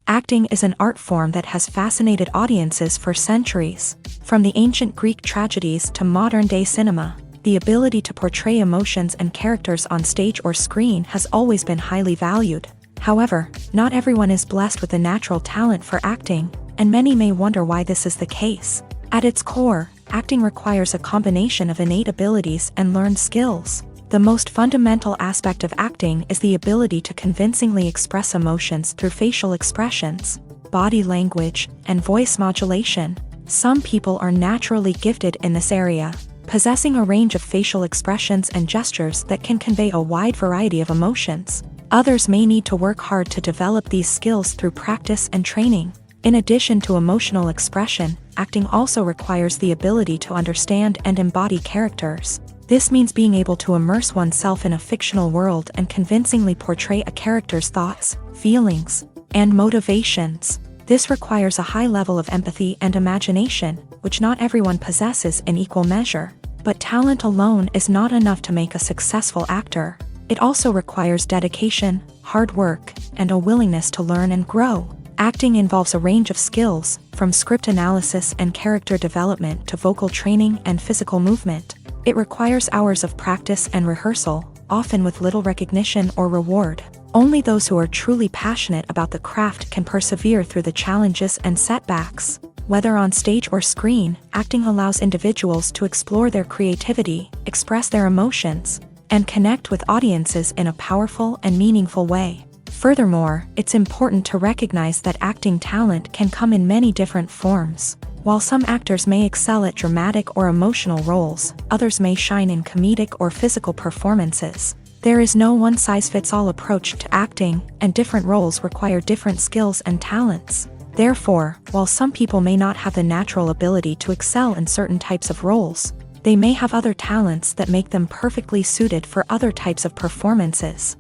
Acting is an art form that has fascinated audiences for centuries. From the ancient Greek tragedies to modern-day cinema, the ability to portray emotions and characters on stage or screen has always been highly valued. However, not everyone is blessed with a natural talent for acting, and many may wonder why this is the case. At its core, acting requires a combination of innate abilities and learned skills. The most fundamental aspect of acting is the ability to convincingly express emotions through facial expressions, body language, and voice modulation. Some people are naturally gifted in this area, possessing a range of facial expressions and gestures that can convey a wide variety of emotions. Others may need to work hard to develop these skills through practice and training. In addition to emotional expression, acting also requires the ability to understand and embody characters. This means being able to immerse oneself in a fictional world and convincingly portray a character's thoughts, feelings, and motivations. This requires a high level of empathy and imagination, which not everyone possesses in equal measure. But talent alone is not enough to make a successful actor. It also requires dedication, hard work, and a willingness to learn and grow. Acting involves a range of skills, from script analysis and character development to vocal training and physical movement. It requires hours of practice and rehearsal, often with little recognition or reward. Only those who are truly passionate about the craft can persevere through the challenges and setbacks. Whether on stage or screen, acting allows individuals to explore their creativity, express their emotions, and connect with audiences in a powerful and meaningful way. Furthermore, it's important to recognize that acting talent can come in many different forms. While some actors may excel at dramatic or emotional roles, others may shine in comedic or physical performances. There is no one-size-fits-all approach to acting, and different roles require different skills and talents. Therefore, while some people may not have the natural ability to excel in certain types of roles, they may have other talents that make them perfectly suited for other types of performances.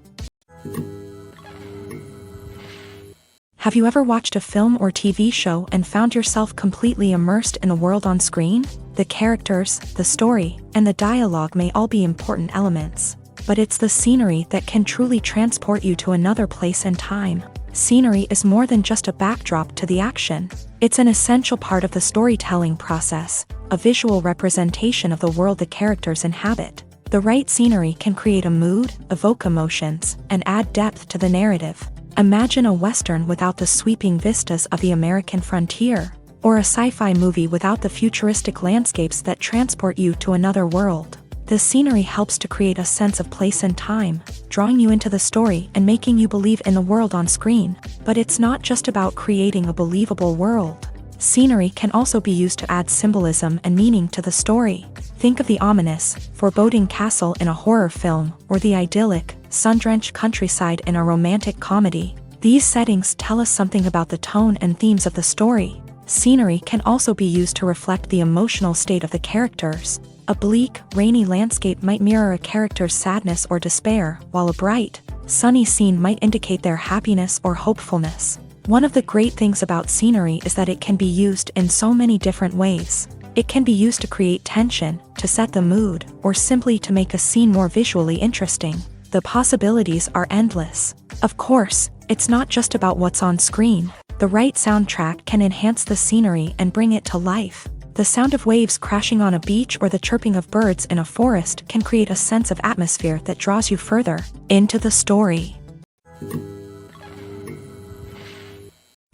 Have you ever watched a film or TV show and found yourself completely immersed in the world on screen? The characters, the story, and the dialogue may all be important elements, but it's the scenery that can truly transport you to another place and time. Scenery is more than just a backdrop to the action. It's an essential part of the storytelling process, a visual representation of the world the characters inhabit. The right scenery can create a mood, evoke emotions, and add depth to the narrative. Imagine a Western without the sweeping vistas of the American frontier, or a sci-fi movie without the futuristic landscapes that transport you to another world. The scenery helps to create a sense of place and time, drawing you into the story and making you believe in the world on screen. But it's not just about creating a believable world. Scenery can also be used to add symbolism and meaning to the story. Think of the ominous, foreboding castle in a horror film, or the idyllic, sun-drenched countryside in a romantic comedy. These settings tell us something about the tone and themes of the story. Scenery can also be used to reflect the emotional state of the characters. A bleak, rainy landscape might mirror a character's sadness or despair, while a bright, sunny scene might indicate their happiness or hopefulness. One of the great things about scenery is that it can be used in so many different ways. It can be used to create tension, to set the mood, or simply to make a scene more visually interesting. The possibilities are endless. Of course, it's not just about what's on screen. The right soundtrack can enhance the scenery and bring it to life. The sound of waves crashing on a beach or the chirping of birds in a forest can create a sense of atmosphere that draws you further into the story.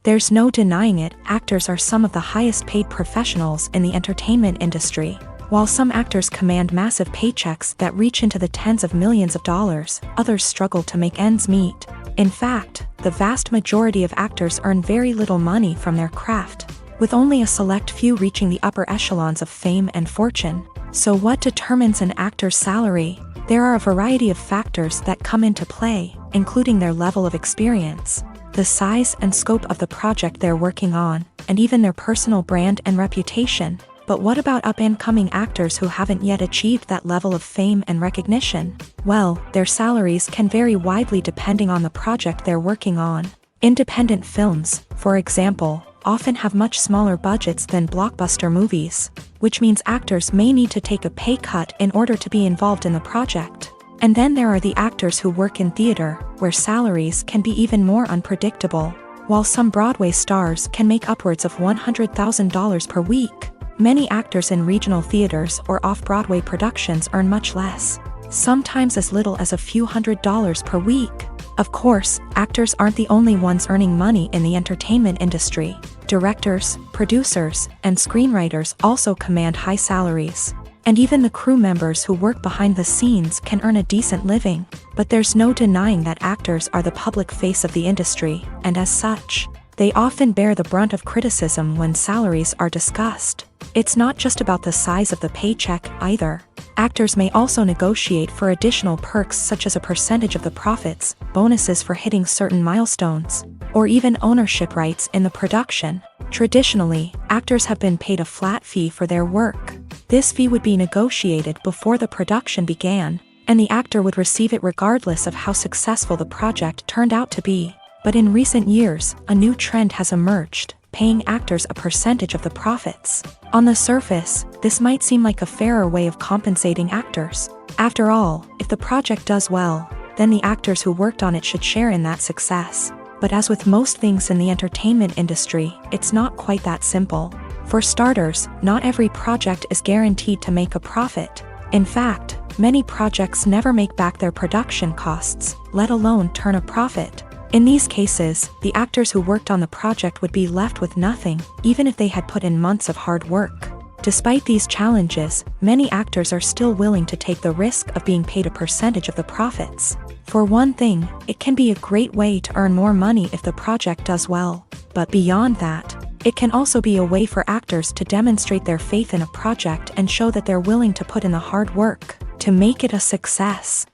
There's no denying it, actors are some of the highest paid professionals in the entertainment industry. While some actors command massive paychecks that reach into the tens of millions of dollars, others struggle to make ends meet. In fact, the vast majority of actors earn very little money from their craft, with only a select few reaching the upper echelons of fame and fortune. So what determines an actor's salary? There are a variety of factors that come into play, including their level of experience, the size and scope of the project they're working on, and even their personal brand and reputation. But what about up-and-coming actors who haven't yet achieved that level of fame and recognition? Well, their salaries can vary widely depending on the project they're working on. Independent films, for example, often have much smaller budgets than blockbuster movies, which means actors may need to take a pay cut in order to be involved in the project. And then there are the actors who work in theater, where salaries can be even more unpredictable. While some Broadway stars can make upwards of $100,000 per week, many actors in regional theaters or off-Broadway productions earn much less, sometimes as little as a few $100s per week. Of course, actors aren't the only ones earning money in the entertainment industry. Directors, producers, and screenwriters also command high salaries. And even the crew members who work behind the scenes can earn a decent living. But there's no denying that actors are the public face of the industry, and as such, they often bear the brunt of criticism when salaries are discussed. It's not just about the size of the paycheck, either. Actors may also negotiate for additional perks such as a percentage of the profits, bonuses for hitting certain milestones, or even ownership rights in the production. Traditionally, actors have been paid a flat fee for their work. This fee would be negotiated before the production began, and the actor would receive it regardless of how successful the project turned out to be. But in recent years, a new trend has emerged, paying actors a percentage of the profits. On the surface, this might seem like a fairer way of compensating actors. After all, if the project does well, then the actors who worked on it should share in that success. But as with most things in the entertainment industry, it's not quite that simple. For starters, not every project is guaranteed to make a profit. In fact, many projects never make back their production costs, let alone turn a profit. In these cases, the actors who worked on the project would be left with nothing, even if they had put in months of hard work. Despite these challenges, many actors are still willing to take the risk of being paid a percentage of the profits. For one thing, it can be a great way to earn more money if the project does well. But beyond that, it can also be a way for actors to demonstrate their faith in a project and show that they're willing to put in the hard work to make it a success.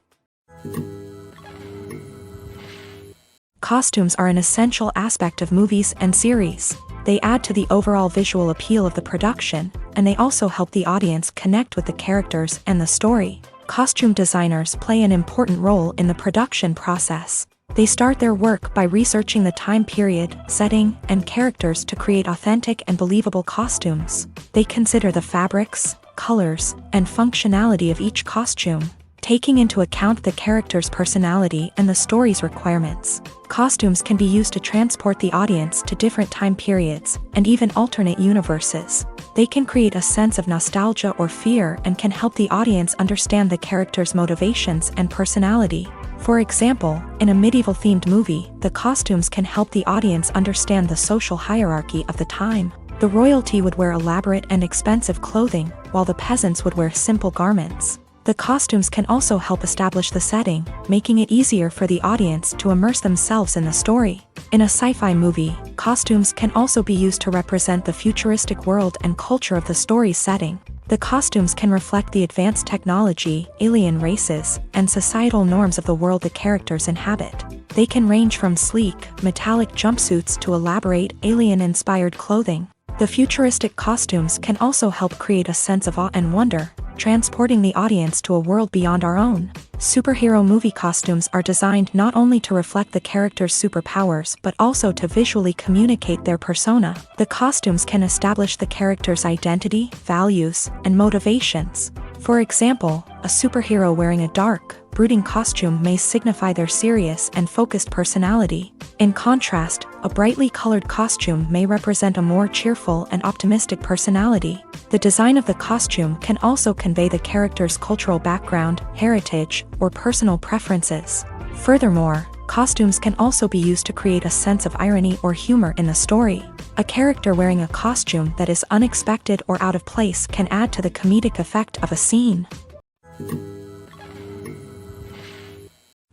Costumes are an essential aspect of movies and series. They add to the overall visual appeal of the production, and they also help the audience connect with the characters and the story. Costume designers play an important role in the production process. They start their work by researching the time period, setting, and characters to create authentic and believable costumes. They consider the fabrics, colors, and functionality of each costume, taking into account the character's personality and the story's requirements. Costumes can be used to transport the audience to different time periods, and even alternate universes. They can create a sense of nostalgia or fear and can help the audience understand the character's motivations and personality. For example, in a medieval-themed movie, the costumes can help the audience understand the social hierarchy of the time. The royalty would wear elaborate and expensive clothing, while the peasants would wear simple garments. The costumes can also help establish the setting, making it easier for the audience to immerse themselves in the story. In a sci-fi movie, costumes can also be used to represent the futuristic world and culture of the story's setting. The costumes can reflect the advanced technology, alien races, and societal norms of the world the characters inhabit. They can range from sleek, metallic jumpsuits to elaborate, alien-inspired clothing. The futuristic costumes can also help create a sense of awe and wonder, transporting the audience to a world beyond our own. Superhero movie costumes are designed not only to reflect the character's superpowers but also to visually communicate their persona. The costumes can establish the character's identity, values, and motivations. For example, a superhero wearing a dark, brooding costume may signify their serious and focused personality. In contrast, a brightly colored costume may represent a more cheerful and optimistic personality. The design of the costume can also convey the character's cultural background, heritage, or personal preferences. Furthermore, costumes can also be used to create a sense of irony or humor in the story. A character wearing a costume that is unexpected or out of place can add to the comedic effect of a scene.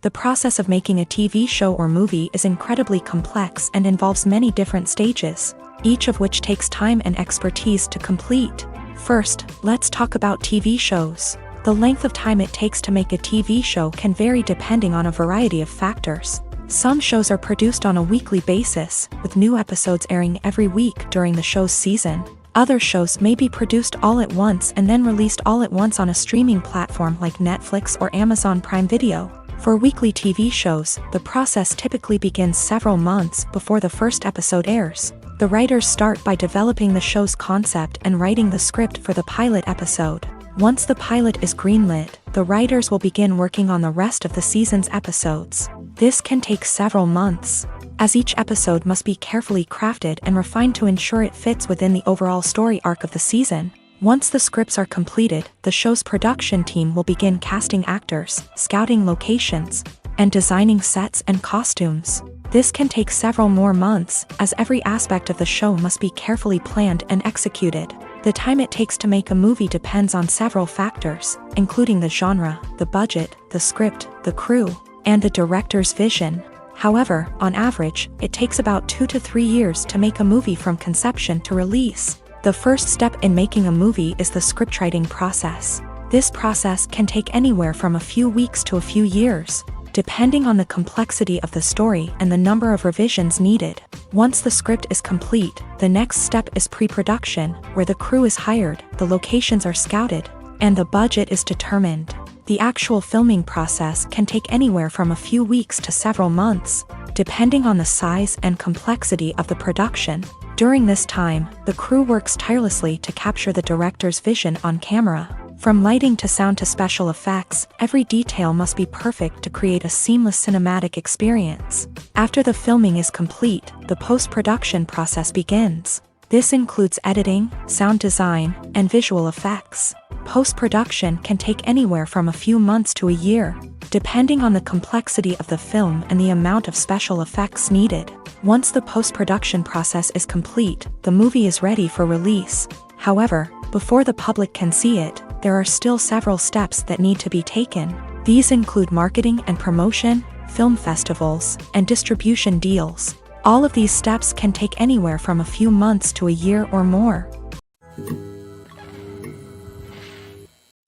The process of making a TV show or movie is incredibly complex and involves many different stages, each of which takes time and expertise to complete. First, let's talk about TV shows. The length of time it takes to make a TV show can vary depending on a variety of factors. Some shows are produced on a weekly basis, with new episodes airing every week during the show's season. Other shows may be produced all at once and then released all at once on a streaming platform like Netflix or Amazon Prime Video. For weekly TV shows, the process typically begins several months before the first episode airs. The writers start by developing the show's concept and writing the script for the pilot episode. Once the pilot is greenlit, the writers will begin working on the rest of the season's episodes. This can take several months, as each episode must be carefully crafted and refined to ensure it fits within the overall story arc of the season. Once the scripts are completed, the show's production team will begin casting actors, scouting locations, and designing sets and costumes. This can take several more months, as every aspect of the show must be carefully planned and executed. The time it takes to make a movie depends on several factors, including the genre, the budget, the script, the crew, and the director's vision. However, on average, it takes about 2 to 3 years to make a movie from conception to release. The first step in making a movie is the scriptwriting process. This process can take anywhere from a few weeks to a few years, depending on the complexity of the story and the number of revisions needed. Once the script is complete, the next step is pre-production, where the crew is hired, the locations are scouted, and the budget is determined. The actual filming process can take anywhere from a few weeks to several months, depending on the size and complexity of the production. During this time, the crew works tirelessly to capture the director's vision on camera. From lighting to sound to special effects, every detail must be perfect to create a seamless cinematic experience. After the filming is complete, the post-production process begins. This includes editing, sound design, and visual effects. Post-production can take anywhere from a few months to a year, depending on the complexity of the film and the amount of special effects needed. Once the post-production process is complete, the movie is ready for release. However, before the public can see it, there are still several steps that need to be taken. These include marketing and promotion, film festivals, and distribution deals. All of these steps can take anywhere from a few months to a year or more.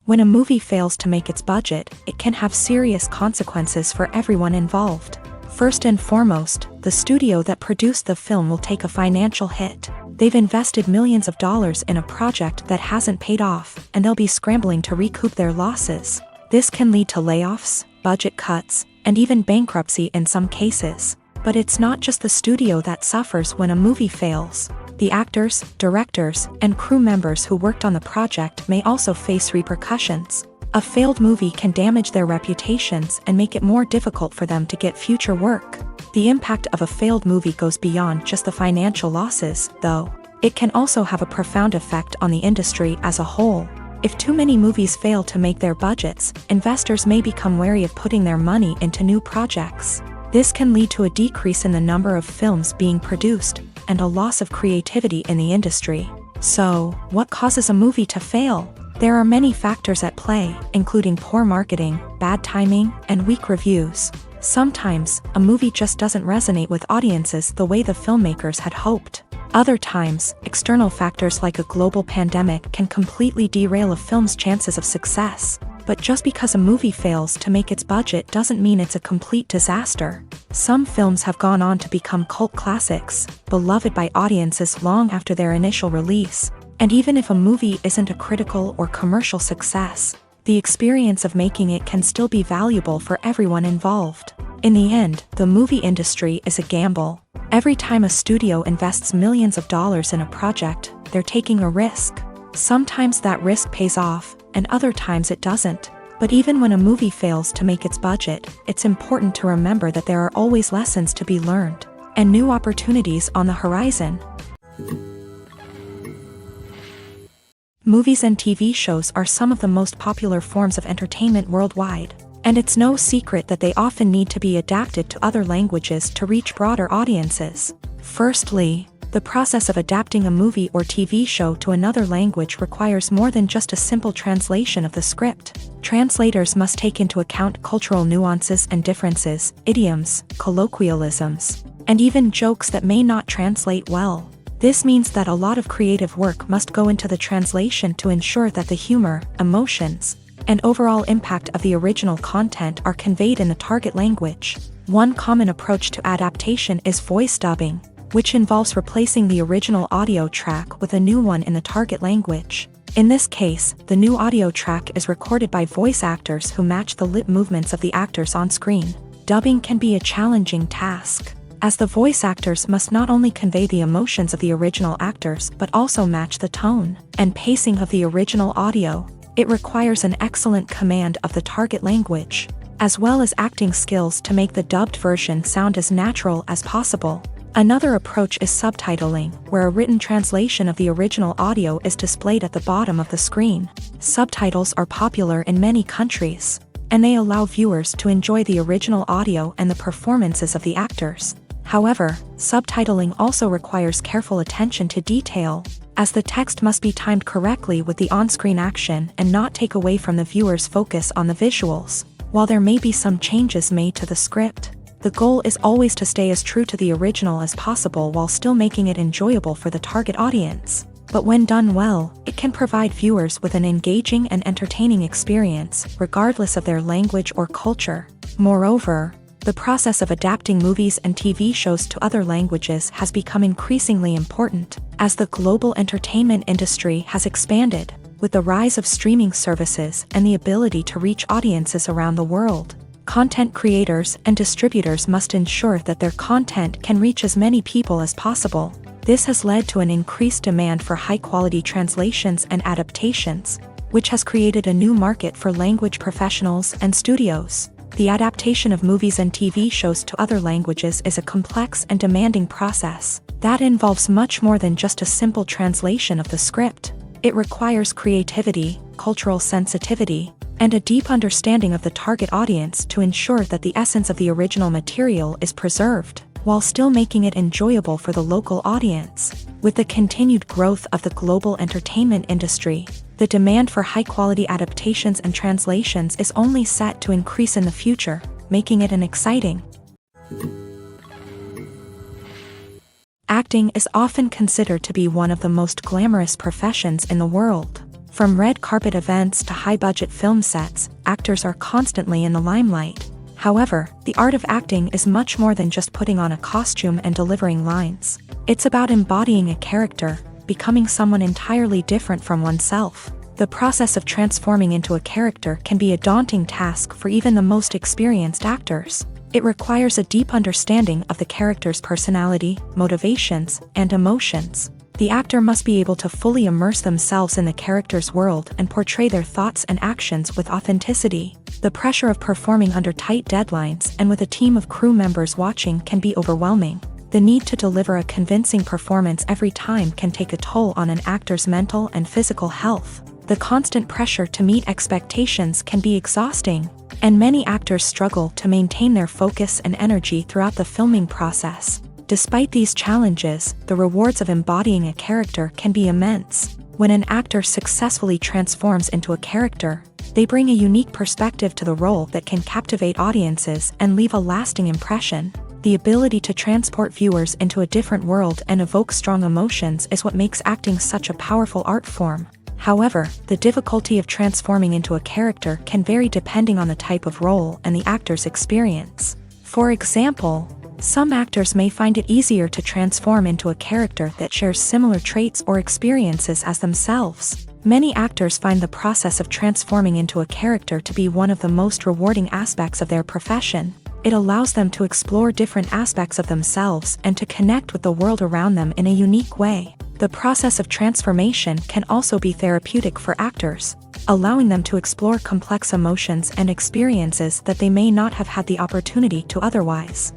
When a movie fails to make its budget, it can have serious consequences for everyone involved. First and foremost, the studio that produced the film will take a financial hit. They've invested millions of dollars in a project that hasn't paid off, and they'll be scrambling to recoup their losses. This can lead to layoffs, budget cuts, and even bankruptcy in some cases. But it's not just the studio that suffers when a movie fails. The actors, directors, and crew members who worked on the project may also face repercussions. A failed movie can damage their reputations and make it more difficult for them to get future work. The impact of a failed movie goes beyond just the financial losses, though. It can also have a profound effect on the industry as a whole. If too many movies fail to make their budgets, investors may become wary of putting their money into new projects. This can lead to a decrease in the number of films being produced, and a loss of creativity in the industry. So, what causes a movie to fail? There are many factors at play, including poor marketing, bad timing, and weak reviews. Sometimes, a movie just doesn't resonate with audiences the way the filmmakers had hoped. Other times, external factors like a global pandemic can completely derail a film's chances of success. But just because a movie fails to make its budget doesn't mean it's a complete disaster. Some films have gone on to become cult classics, beloved by audiences long after their initial release. And even if a movie isn't a critical or commercial success, the experience of making it can still be valuable for everyone involved. In the end, the movie industry is a gamble. Every time a studio invests millions of dollars in a project, they're taking a risk. Sometimes that risk pays off, and other times it doesn't. But even when a movie fails to make its budget, it's important to remember that there are always lessons to be learned, and new opportunities on the horizon. Movies and TV shows are some of the most popular forms of entertainment worldwide, and it's no secret that they often need to be adapted to other languages to reach broader audiences. Firstly, the process of adapting a movie or TV show to another language requires more than just a simple translation of the script. Translators must take into account cultural nuances and differences, idioms, colloquialisms, and even jokes that may not translate well. This means that a lot of creative work must go into the translation to ensure that the humor, emotions, and overall impact of the original content are conveyed in the target language. One common approach to adaptation is voice dubbing, which involves replacing the original audio track with a new one in the target language. In this case, the new audio track is recorded by voice actors who match the lip movements of the actors on screen. Dubbing can be a challenging task, as the voice actors must not only convey the emotions of the original actors but also match the tone and pacing of the original audio. It requires an excellent command of the target language, as well as acting skills to make the dubbed version sound as natural as possible. Another approach is subtitling, where a written translation of the original audio is displayed at the bottom of the screen. Subtitles are popular in many countries, and they allow viewers to enjoy the original audio and the performances of the actors. However, subtitling also requires careful attention to detail, as the text must be timed correctly with the on-screen action and not take away from the viewer's focus on the visuals. While there may be some changes made to the script, the goal is always to stay as true to the original as possible while still making it enjoyable for the target audience. But when done well, it can provide viewers with an engaging and entertaining experience, regardless of their language or culture. Moreover, the process of adapting movies and TV shows to other languages has become increasingly important, as the global entertainment industry has expanded, with the rise of streaming services and the ability to reach audiences around the world. Content creators and distributors must ensure that their content can reach as many people as possible. This has led to an increased demand for high-quality translations and adaptations, which has created a new market for language professionals and studios. The adaptation of movies and TV shows to other languages is a complex and demanding process that involves much more than just a simple translation of the script. It requires creativity, cultural sensitivity, and a deep understanding of the target audience to ensure that the essence of the original material is preserved, while still making it enjoyable for the local audience. With the continued growth of the global entertainment industry, the demand for high-quality adaptations and translations is only set to increase in the future, making it an exciting. Acting is often considered to be one of the most glamorous professions in the world. From red carpet events to high-budget film sets, actors are constantly in the limelight. However, the art of acting is much more than just putting on a costume and delivering lines. It's about embodying a character, becoming someone entirely different from oneself. The process of transforming into a character can be a daunting task for even the most experienced actors. It requires a deep understanding of the character's personality, motivations, and emotions. The actor must be able to fully immerse themselves in the character's world and portray their thoughts and actions with authenticity. The pressure of performing under tight deadlines and with a team of crew members watching can be overwhelming. The need to deliver a convincing performance every time can take a toll on an actor's mental and physical health. The constant pressure to meet expectations can be exhausting, and many actors struggle to maintain their focus and energy throughout the filming process. Despite these challenges, the rewards of embodying a character can be immense. When an actor successfully transforms into a character, they bring a unique perspective to the role that can captivate audiences and leave a lasting impression. The ability to transport viewers into a different world and evoke strong emotions is what makes acting such a powerful art form. However, the difficulty of transforming into a character can vary depending on the type of role and the actor's experience. For example, some actors may find it easier to transform into a character that shares similar traits or experiences as themselves. Many actors find the process of transforming into a character to be one of the most rewarding aspects of their profession. It allows them to explore different aspects of themselves and to connect with the world around them in a unique way. The process of transformation can also be therapeutic for actors, allowing them to explore complex emotions and experiences that they may not have had the opportunity to otherwise.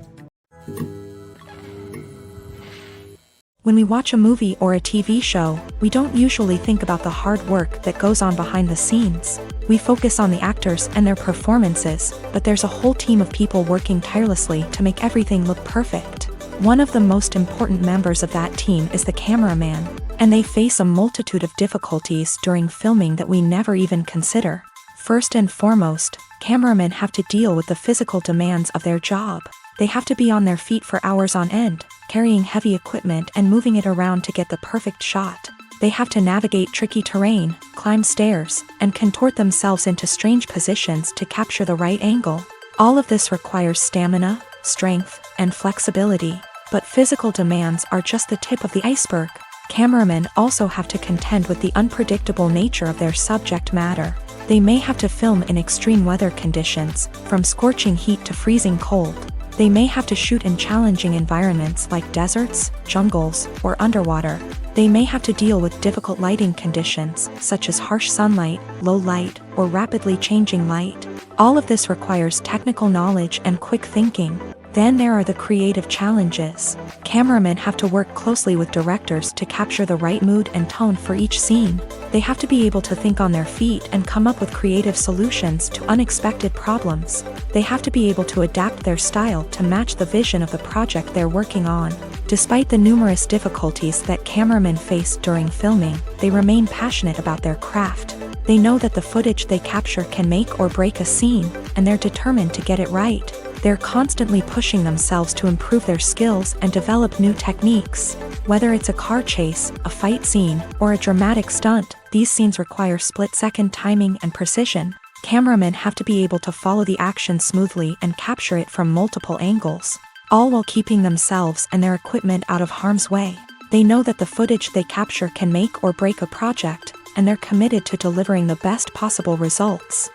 When we watch a movie or a TV show, we don't usually think about the hard work that goes on behind the scenes. We focus on the actors and their performances, but there's a whole team of people working tirelessly to make everything look perfect. One of the most important members of that team is the cameraman, and they face a multitude of difficulties during filming that we never even consider. First and foremost, cameramen have to deal with the physical demands of their job. They have to be on their feet for hours on end, carrying heavy equipment and moving it around to get the perfect shot. They have to navigate tricky terrain, climb stairs, and contort themselves into strange positions to capture the right angle. All of this requires stamina, strength, and flexibility. But physical demands are just the tip of the iceberg. Cameramen also have to contend with the unpredictable nature of their subject matter. They may have to film in extreme weather conditions, from scorching heat to freezing cold. They may have to shoot in challenging environments like deserts, jungles, or underwater. They may have to deal with difficult lighting conditions, such as harsh sunlight, low light, or rapidly changing light. All of this requires technical knowledge and quick thinking. Then there are the creative challenges. Cameramen have to work closely with directors to capture the right mood and tone for each scene. They have to be able to think on their feet and come up with creative solutions to unexpected problems. They have to be able to adapt their style to match the vision of the project they're working on. Despite the numerous difficulties that cameramen face during filming, they remain passionate about their craft. They know that the footage they capture can make or break a scene, and they're determined to get it right. They're constantly pushing themselves to improve their skills and develop new techniques. Whether it's a car chase, a fight scene, or a dramatic stunt, these scenes require split-second timing and precision. Cameramen have to be able to follow the action smoothly and capture it from multiple angles, all while keeping themselves and their equipment out of harm's way. They know that the footage they capture can make or break a project, and they're committed to delivering the best possible results.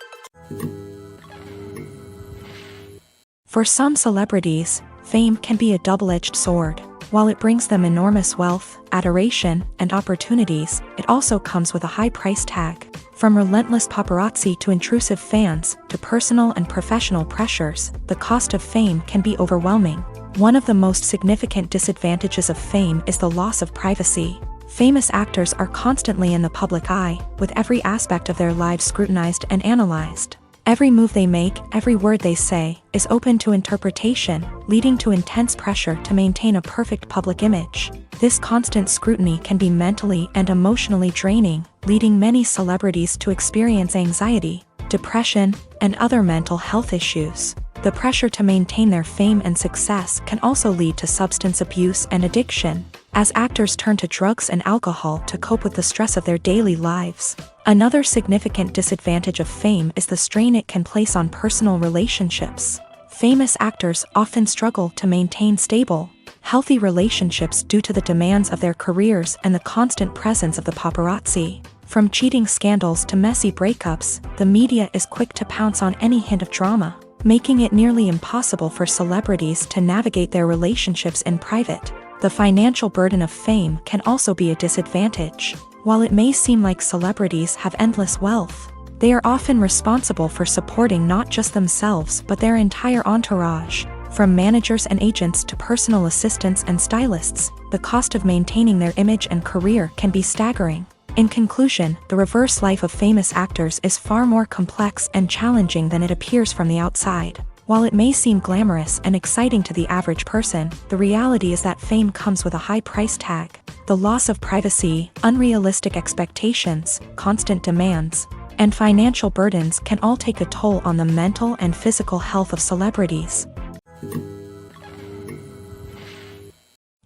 For some celebrities, fame can be a double-edged sword. While it brings them enormous wealth, adoration, and opportunities, it also comes with a high price tag. From relentless paparazzi to intrusive fans, to personal and professional pressures, the cost of fame can be overwhelming. One of the most significant disadvantages of fame is the loss of privacy. Famous actors are constantly in the public eye, with every aspect of their lives scrutinized and analyzed. Every move they make, every word they say, is open to interpretation, leading to intense pressure to maintain a perfect public image. This constant scrutiny can be mentally and emotionally draining, leading many celebrities to experience anxiety, depression, and other mental health issues. The pressure to maintain their fame and success can also lead to substance abuse and addiction, as actors turn to drugs and alcohol to cope with the stress of their daily lives. Another significant disadvantage of fame is the strain it can place on personal relationships. Famous actors often struggle to maintain stable, healthy relationships due to the demands of their careers and the constant presence of the paparazzi. From cheating scandals to messy breakups, the media is quick to pounce on any hint of drama, making it nearly impossible for celebrities to navigate their relationships in private. The financial burden of fame can also be a disadvantage. While it may seem like celebrities have endless wealth, they are often responsible for supporting not just themselves but their entire entourage. From managers and agents to personal assistants and stylists, the cost of maintaining their image and career can be staggering. In conclusion, the reverse life of famous actors is far more complex and challenging than it appears from the outside. While it may seem glamorous and exciting to the average person, the reality is that fame comes with a high price tag. The loss of privacy, unrealistic expectations, constant demands, and financial burdens can all take a toll on the mental and physical health of celebrities.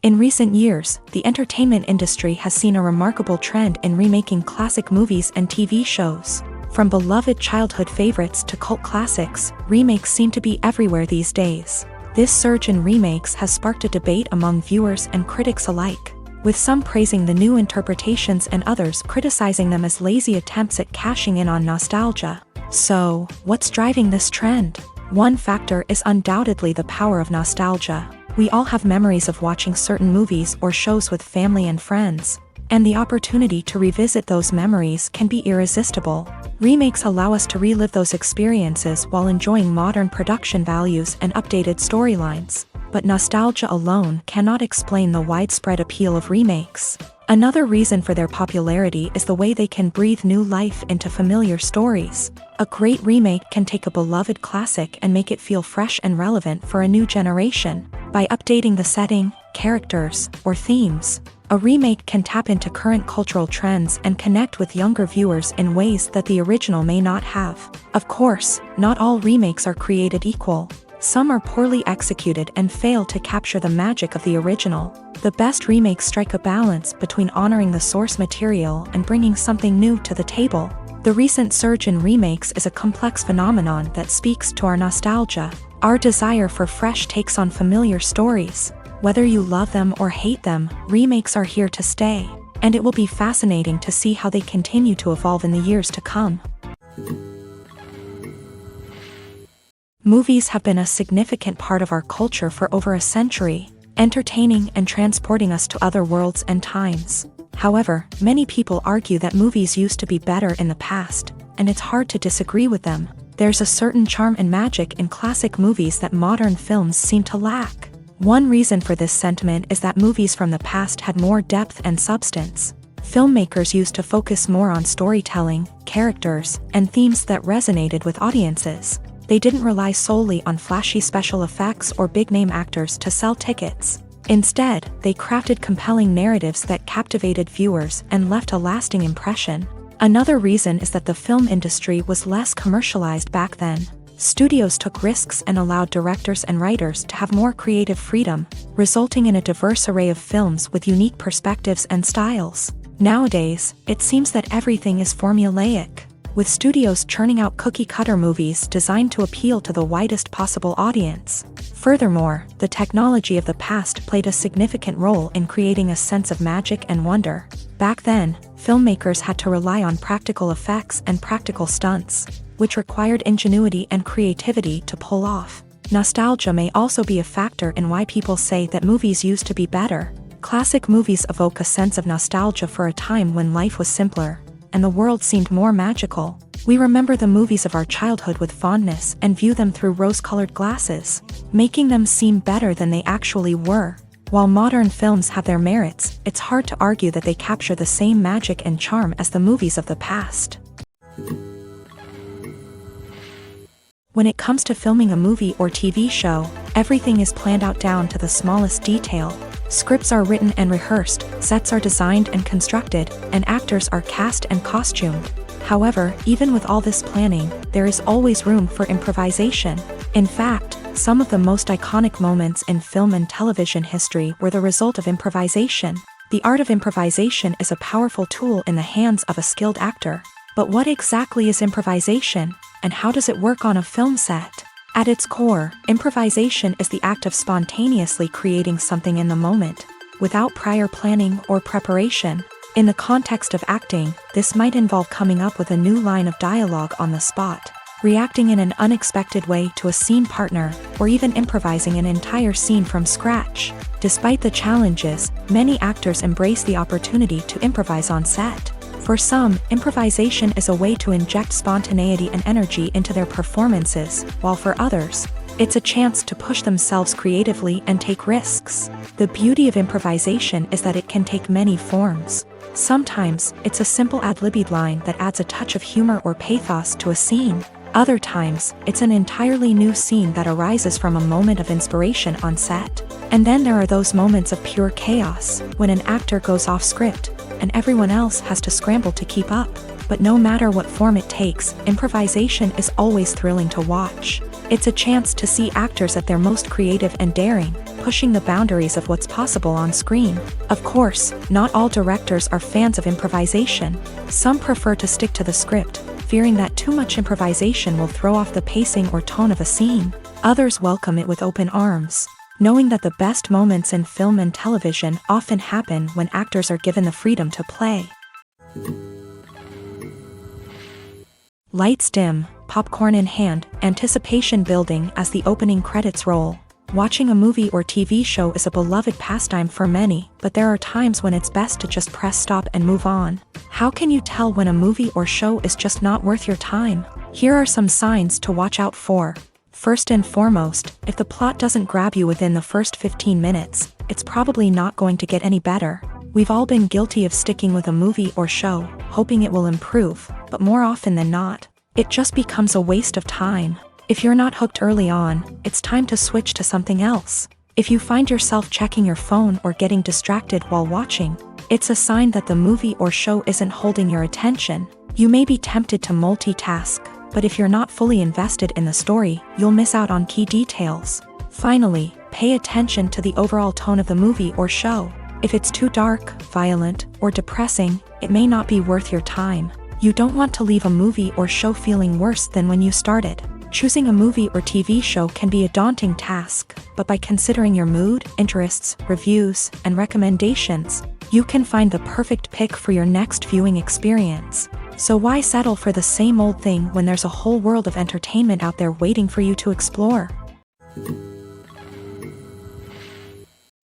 In recent years, the entertainment industry has seen a remarkable trend in remaking classic movies and TV shows. From beloved childhood favorites to cult classics, remakes seem to be everywhere these days. This surge in remakes has sparked a debate among viewers and critics alike, with some praising the new interpretations and others criticizing them as lazy attempts at cashing in on nostalgia. So, what's driving this trend? One factor is undoubtedly the power of nostalgia. We all have memories of watching certain movies or shows with family and friends, and the opportunity to revisit those memories can be irresistible. Remakes allow us to relive those experiences while enjoying modern production values and updated storylines. But nostalgia alone cannot explain the widespread appeal of remakes. Another reason for their popularity is the way they can breathe new life into familiar stories. A great remake can take a beloved classic and make it feel fresh and relevant for a new generation. By updating the setting, characters, or themes, a remake can tap into current cultural trends and connect with younger viewers in ways that the original may not have. Of course, not all remakes are created equal. Some are poorly executed and fail to capture the magic of the original. The best remakes strike a balance between honoring the source material and bringing something new to the table. The recent surge in remakes is a complex phenomenon that speaks to our nostalgia, our desire for fresh takes on familiar stories. Whether you love them or hate them, remakes are here to stay, and it will be fascinating to see how they continue to evolve in the years to come. Movies have been a significant part of our culture for over a century, entertaining and transporting us to other worlds and times. However, many people argue that movies used to be better in the past, and it's hard to disagree with them. There's a certain charm and magic in classic movies that modern films seem to lack. One reason for this sentiment is that movies from the past had more depth and substance. Filmmakers used to focus more on storytelling, characters, and themes that resonated with audiences. They didn't rely solely on flashy special effects or big-name actors to sell tickets. Instead, they crafted compelling narratives that captivated viewers and left a lasting impression. Another reason is that the film industry was less commercialized back then. Studios took risks and allowed directors and writers to have more creative freedom, resulting in a diverse array of films with unique perspectives and styles. Nowadays, it seems that everything is formulaic, with studios churning out cookie-cutter movies designed to appeal to the widest possible audience. Furthermore, the technology of the past played a significant role in creating a sense of magic and wonder. Back then, filmmakers had to rely on practical effects and practical stunts, which required ingenuity and creativity to pull off. Nostalgia may also be a factor in why people say that movies used to be better. Classic movies evoke a sense of nostalgia for a time when life was simpler, and the world seemed more magical. We remember the movies of our childhood with fondness and view them through rose-colored glasses, making them seem better than they actually were. While modern films have their merits, it's hard to argue that they capture the same magic and charm as the movies of the past. When it comes to filming a movie or TV show, everything is planned out down to the smallest detail. Scripts are written and rehearsed, sets are designed and constructed, and actors are cast and costumed. However, even with all this planning, there is always room for improvisation. In fact, some of the most iconic moments in film and television history were the result of improvisation. The art of improvisation is a powerful tool in the hands of a skilled actor. But what exactly is improvisation, and how does it work on a film set? At its core, improvisation is the act of spontaneously creating something in the moment, without prior planning or preparation. In the context of acting, this might involve coming up with a new line of dialogue on the spot, reacting in an unexpected way to a scene partner, or even improvising an entire scene from scratch. Despite the challenges, many actors embrace the opportunity to improvise on set. For some, improvisation is a way to inject spontaneity and energy into their performances, while for others, It's a chance to push themselves creatively and take risks. The beauty of improvisation is that it can take many forms. Sometimes, it's a simple ad-libbed line that adds a touch of humor or pathos to a scene. Other times, it's an entirely new scene that arises from a moment of inspiration on set. And then there are those moments of pure chaos, when an actor goes off script, and everyone else has to scramble to keep up. But no matter what form it takes, improvisation is always thrilling to watch. It's a chance to see actors at their most creative and daring, pushing the boundaries of what's possible on screen. Of course, not all directors are fans of improvisation. Some prefer to stick to the script, fearing that too much improvisation will throw off the pacing or tone of a scene. Others welcome it with open arms, knowing that the best moments in film and television often happen when actors are given the freedom to play. Lights dim, popcorn in hand, anticipation building as the opening credits roll. Watching a movie or TV show is a beloved pastime for many, but there are times when it's best to just press stop and move on. How can you tell when a movie or show is just not worth your time? Here are some signs to watch out for. First and foremost, if the plot doesn't grab you within the first 15 minutes, it's probably not going to get any better. We've all been guilty of sticking with a movie or show, hoping it will improve, but more often than not, it just becomes a waste of time. If you're not hooked early on, it's time to switch to something else. If you find yourself checking your phone or getting distracted while watching, it's a sign that the movie or show isn't holding your attention. You may be tempted to multitask, but if you're not fully invested in the story, you'll miss out on key details. Finally, pay attention to the overall tone of the movie or show. If it's too dark, violent, or depressing, it may not be worth your time. You don't want to leave a movie or show feeling worse than when you started. Choosing a movie or TV show can be a daunting task, but by considering your mood, interests, reviews, and recommendations, you can find the perfect pick for your next viewing experience. So why settle for the same old thing when there's a whole world of entertainment out there waiting for you to explore?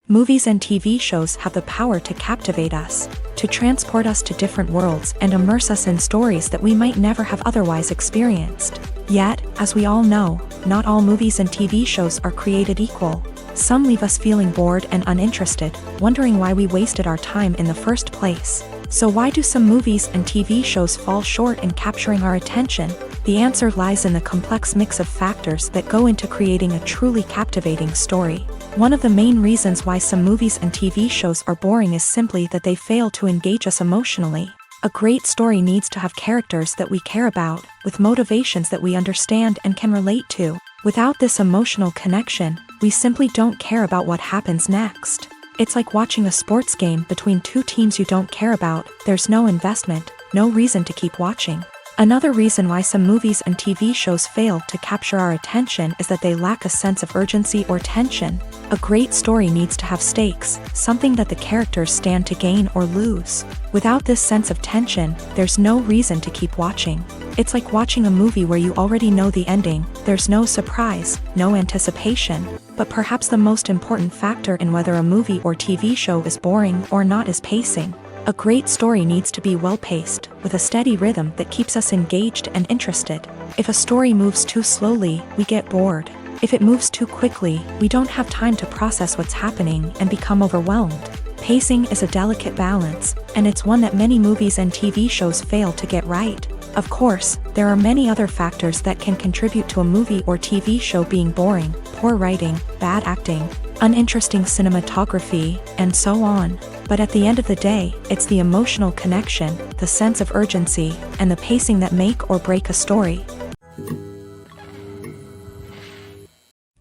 Movies and TV shows have the power to captivate us, to transport us to different worlds and immerse us in stories that we might never have otherwise experienced. Yet, as we all know, not all movies and TV shows are created equal. Some leave us feeling bored and uninterested, wondering why we wasted our time in the first place. So why do some movies and TV shows fall short in capturing our attention? The answer lies in the complex mix of factors that go into creating a truly captivating story. One of the main reasons why some movies and TV shows are boring is simply that they fail to engage us emotionally. A great story needs to have characters that we care about, with motivations that we understand and can relate to. Without this emotional connection, we simply don't care about what happens next. It's like watching a sports game between two teams you don't care about. There's no investment, no reason to keep watching. Another reason why some movies and TV shows fail to capture our attention is that they lack a sense of urgency or tension. A great story needs to have stakes, something that the characters stand to gain or lose. Without this sense of tension, there's no reason to keep watching. It's like watching a movie where you already know the ending. There's no surprise, no anticipation. But perhaps the most important factor in whether a movie or TV show is boring or not is pacing. A great story needs to be well-paced, with a steady rhythm that keeps us engaged and interested. If a story moves too slowly, we get bored. If it moves too quickly, we don't have time to process what's happening and become overwhelmed. Pacing is a delicate balance, and it's one that many movies and TV shows fail to get right. Of course, there are many other factors that can contribute to a movie or TV show being boring: poor writing, bad acting, uninteresting cinematography, and so on. But at the end of the day, it's the emotional connection, the sense of urgency, and the pacing that make or break a story.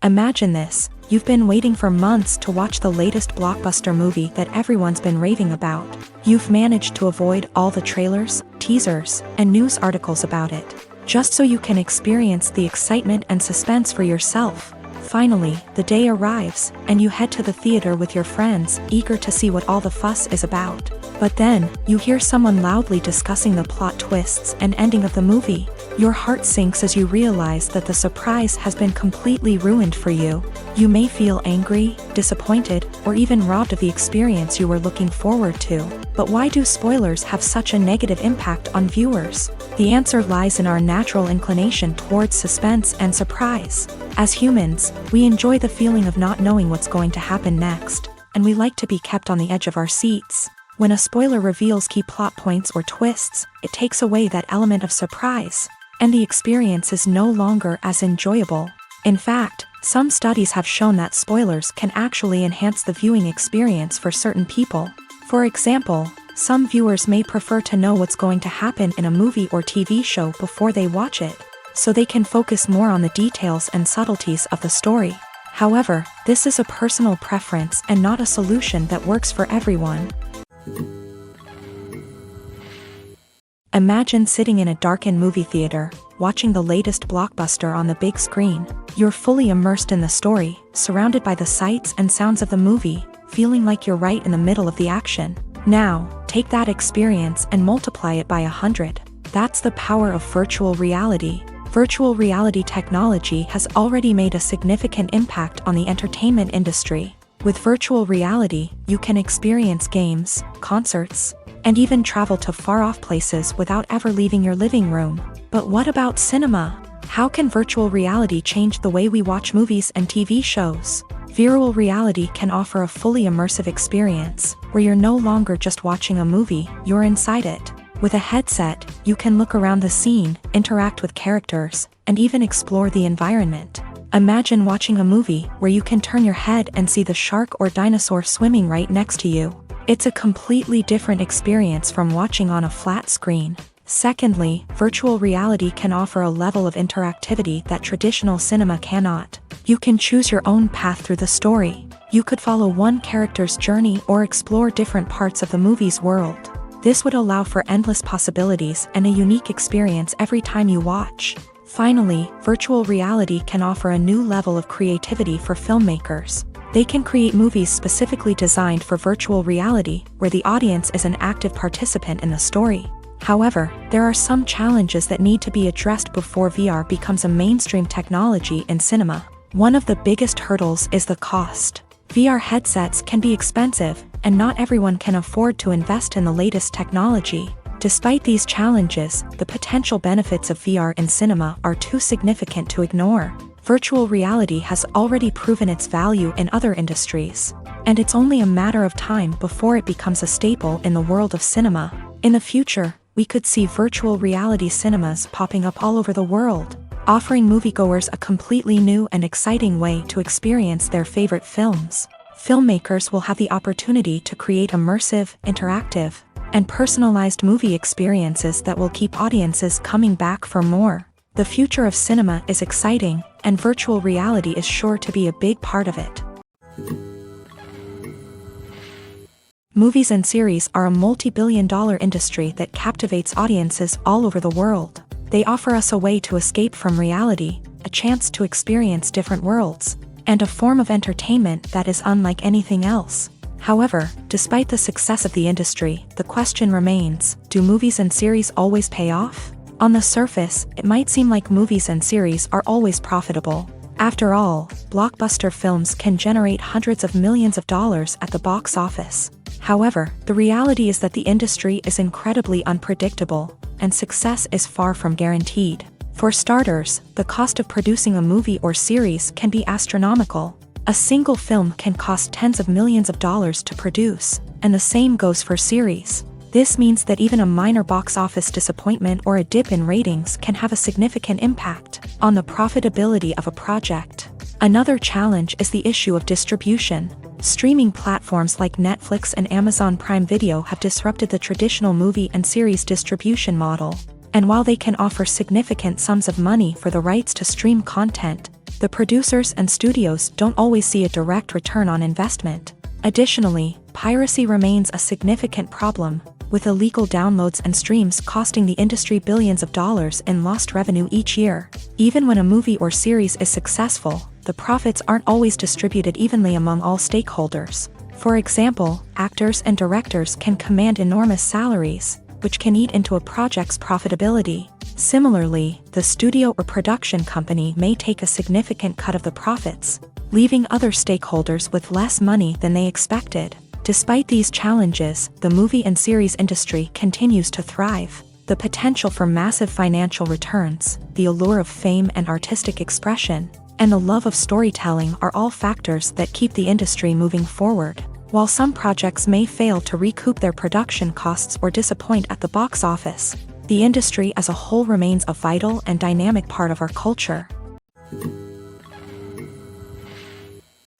Imagine this: you've been waiting for months to watch the latest blockbuster movie that everyone's been raving about. You've managed to avoid all the trailers, teasers, and news articles about it, just so you can experience the excitement and suspense for yourself. Finally, the day arrives, and you head to the theater with your friends, eager to see what all the fuss is about. But then, you hear someone loudly discussing the plot twists and ending of the movie. Your heart sinks as you realize that the surprise has been completely ruined for you. You may feel angry, disappointed, or even robbed of the experience you were looking forward to. But why do spoilers have such a negative impact on viewers? The answer lies in our natural inclination towards suspense and surprise. As humans, we enjoy the feeling of not knowing what's going to happen next, and we like to be kept on the edge of our seats. When a spoiler reveals key plot points or twists, it takes away that element of surprise, and the experience is no longer as enjoyable. In fact, some studies have shown that spoilers can actually enhance the viewing experience for certain people. For example, some viewers may prefer to know what's going to happen in a movie or TV show before they watch it, so they can focus more on the details and subtleties of the story. However, this is a personal preference and not a solution that works for everyone. Imagine sitting in a darkened movie theater, watching the latest blockbuster on the big screen. You're fully immersed in the story, surrounded by the sights and sounds of the movie, feeling like you're right in the middle of the action. Now, take that experience and multiply it by 100. That's the power of virtual reality. Virtual reality technology has already made a significant impact on the entertainment industry. With virtual reality, you can experience games, concerts, and even travel to far-off places without ever leaving your living room. But what about cinema? How can virtual reality change the way we watch movies and TV shows? Virtual reality can offer a fully immersive experience, where you're no longer just watching a movie, you're inside it. With a headset, you can look around the scene, interact with characters, and even explore the environment. Imagine watching a movie where you can turn your head and see the shark or dinosaur swimming right next to you. It's a completely different experience from watching on a flat screen. Secondly, virtual reality can offer a level of interactivity that traditional cinema cannot. You can choose your own path through the story. You could follow one character's journey or explore different parts of the movie's world. This would allow for endless possibilities and a unique experience every time you watch. Finally, virtual reality can offer a new level of creativity for filmmakers. They can create movies specifically designed for virtual reality, where the audience is an active participant in the story. However, there are some challenges that need to be addressed before VR becomes a mainstream technology in cinema. One of the biggest hurdles is the cost. VR headsets can be expensive, and not everyone can afford to invest in the latest technology. Despite these challenges, the potential benefits of VR in cinema are too significant to ignore. Virtual reality has already proven its value in other industries, and it's only a matter of time before it becomes a staple in the world of cinema. In the future, we could see virtual reality cinemas popping up all over the world, offering moviegoers a completely new and exciting way to experience their favorite films. Filmmakers will have the opportunity to create immersive, interactive, and personalized movie experiences that will keep audiences coming back for more. The future of cinema is exciting, and virtual reality is sure to be a big part of it. Movies and series are a multi-billion-dollar industry that captivates audiences all over the world. They offer us a way to escape from reality, a chance to experience different worlds, and a form of entertainment that is unlike anything else. However, despite the success of the industry, the question remains, do movies and series always pay off? On the surface, it might seem like movies and series are always profitable. After all, blockbuster films can generate hundreds of millions of dollars at the box office. However, the reality is that the industry is incredibly unpredictable, and success is far from guaranteed. For starters, the cost of producing a movie or series can be astronomical. A single film can cost tens of millions of dollars to produce, and the same goes for series. This means that even a minor box office disappointment or a dip in ratings can have a significant impact on the profitability of a project. Another challenge is the issue of distribution. Streaming platforms like Netflix and Amazon Prime Video have disrupted the traditional movie and series distribution model. And while they can offer significant sums of money for the rights to stream content, the producers and studios don't always see a direct return on investment. Additionally, piracy remains a significant problem, with illegal downloads and streams costing the industry billions of dollars in lost revenue each year. Even when a movie or series is successful, the profits aren't always distributed evenly among all stakeholders. For example, actors and directors can command enormous salaries, which can eat into a project's profitability. Similarly, the studio or production company may take a significant cut of the profits, leaving other stakeholders with less money than they expected. Despite these challenges, the movie and series industry continues to thrive. The potential for massive financial returns, the allure of fame and artistic expression, and the love of storytelling are all factors that keep the industry moving forward. While some projects may fail to recoup their production costs or disappoint at the box office, the industry as a whole remains a vital and dynamic part of our culture.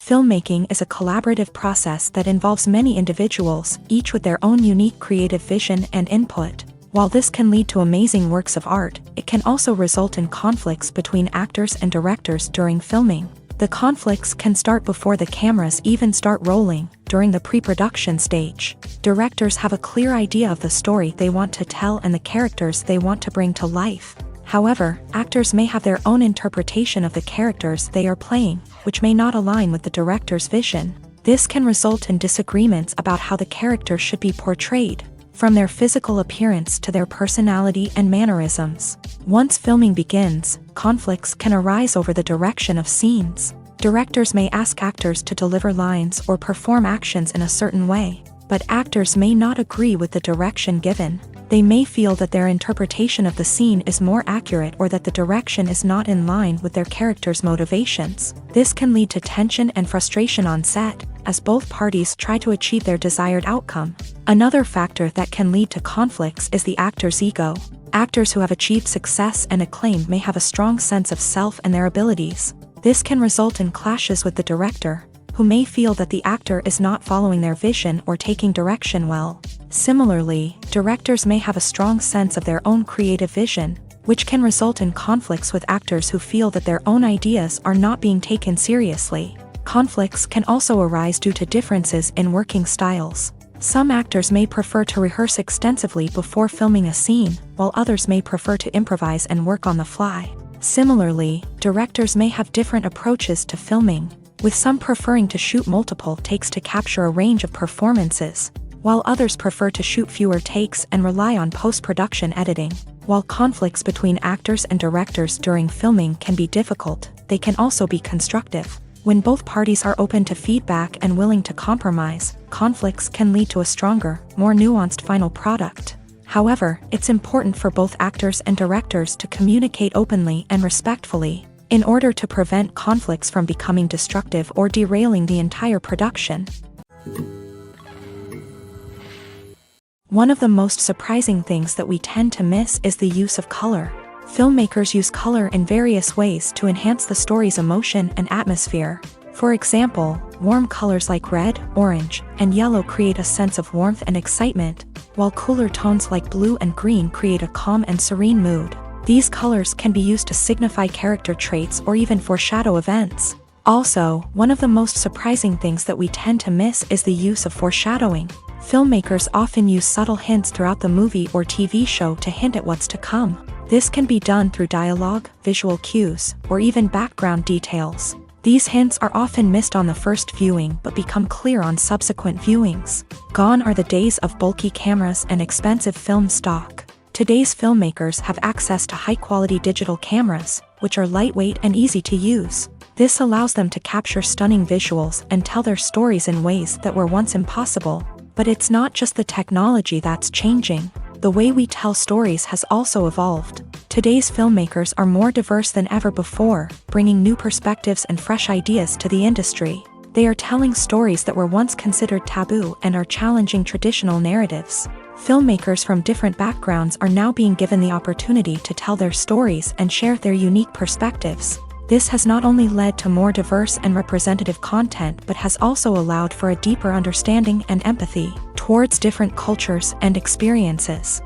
Filmmaking is a collaborative process that involves many individuals, each with their own unique creative vision and input. While this can lead to amazing works of art, it can also result in conflicts between actors and directors during filming. The conflicts can start before the cameras even start rolling, during the pre-production stage. Directors have a clear idea of the story they want to tell and the characters they want to bring to life. However, actors may have their own interpretation of the characters they are playing, which may not align with the director's vision. This can result in disagreements about how the character should be portrayed, from their physical appearance to their personality and mannerisms. Once filming begins, conflicts can arise over the direction of scenes. Directors may ask actors to deliver lines or perform actions in a certain way, but actors may not agree with the direction given. They may feel that their interpretation of the scene is more accurate or that the direction is not in line with their character's motivations. This can lead to tension and frustration on set, as both parties try to achieve their desired outcome. Another factor that can lead to conflicts is the actor's ego. Actors who have achieved success and acclaim may have a strong sense of self and their abilities. This can result in clashes with the director, who may feel that the actor is not following their vision or taking direction well. Similarly, directors may have a strong sense of their own creative vision, which can result in conflicts with actors who feel that their own ideas are not being taken seriously. Conflicts can also arise due to differences in working styles. Some actors may prefer to rehearse extensively before filming a scene, while others may prefer to improvise and work on the fly. Similarly, directors may have different approaches to filming, with some preferring to shoot multiple takes to capture a range of performances, while others prefer to shoot fewer takes and rely on post-production editing. While conflicts between actors and directors during filming can be difficult, they can also be constructive. When both parties are open to feedback and willing to compromise, conflicts can lead to a stronger, more nuanced final product. However, it's important for both actors and directors to communicate openly and respectfully, in order to prevent conflicts from becoming destructive or derailing the entire production. One of the most surprising things that we tend to miss is the use of color. Filmmakers use color in various ways to enhance the story's emotion and atmosphere. For example, warm colors like red, orange, and yellow create a sense of warmth and excitement, while cooler tones like blue and green create a calm and serene mood. These colors can be used to signify character traits or even foreshadow events. Also, one of the most surprising things that we tend to miss is the use of foreshadowing. Filmmakers often use subtle hints throughout the movie or TV show to hint at what's to come. This can be done through dialogue, visual cues, or even background details. These hints are often missed on the first viewing but become clear on subsequent viewings. Gone are the days of bulky cameras and expensive film stock. Today's filmmakers have access to high-quality digital cameras, which are lightweight and easy to use. This allows them to capture stunning visuals and tell their stories in ways that were once impossible. But it's not just the technology that's changing. The way we tell stories has also evolved. Today's filmmakers are more diverse than ever before, bringing new perspectives and fresh ideas to the industry. They are telling stories that were once considered taboo and are challenging traditional narratives. Filmmakers from different backgrounds are now being given the opportunity to tell their stories and share their unique perspectives. This has not only led to more diverse and representative content but has also allowed for a deeper understanding and empathy towards different cultures and experiences.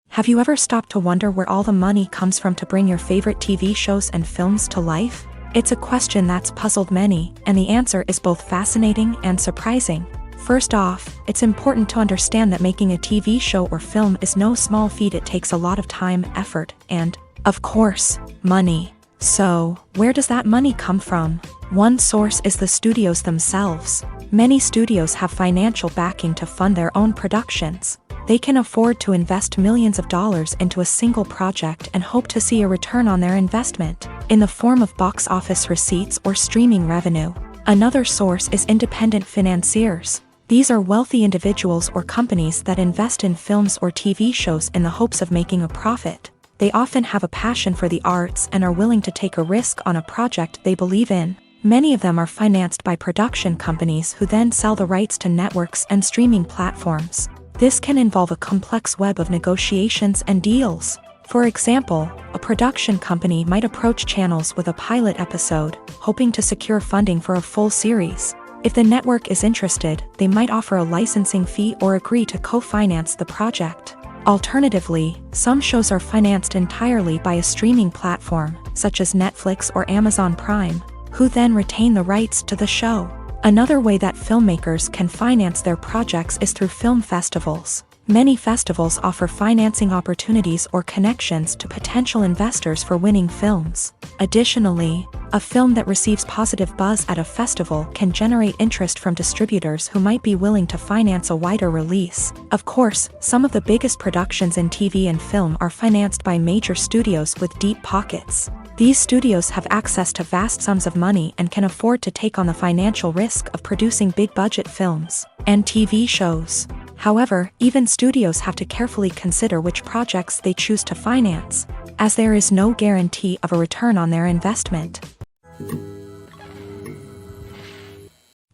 Have you ever stopped to wonder where all the money comes from to bring your favorite TV shows and films to life? It's a question that's puzzled many, and the answer is both fascinating and surprising. First off, it's important to understand that making a TV show or film is no small feat. It takes a lot of time, effort, and, of course, money. So, where does that money come from? One source is the studios themselves. Many studios have financial backing to fund their own productions. They can afford to invest millions of dollars into a single project and hope to see a return on their investment, in the form of box office receipts or streaming revenue. Another source is independent financiers. These are wealthy individuals or companies that invest in films or TV shows in the hopes of making a profit. They often have a passion for the arts and are willing to take a risk on a project they believe in. Many of them are financed by production companies who then sell the rights to networks and streaming platforms. This can involve a complex web of negotiations and deals. For example, a production company might approach channels with a pilot episode, hoping to secure funding for a full series. If the network is interested, they might offer a licensing fee or agree to co-finance the project. Alternatively, some shows are financed entirely by a streaming platform, such as Netflix or Amazon Prime, who then retain the rights to the show. Another way that filmmakers can finance their projects is through film festivals. Many festivals offer financing opportunities or connections to potential investors for winning films. Additionally, a film that receives positive buzz at a festival can generate interest from distributors who might be willing to finance a wider release. Of course, some of the biggest productions in TV and film are financed by major studios with deep pockets. These studios have access to vast sums of money and can afford to take on the financial risk of producing big-budget films and TV shows. However, even studios have to carefully consider which projects they choose to finance, as there is no guarantee of a return on their investment.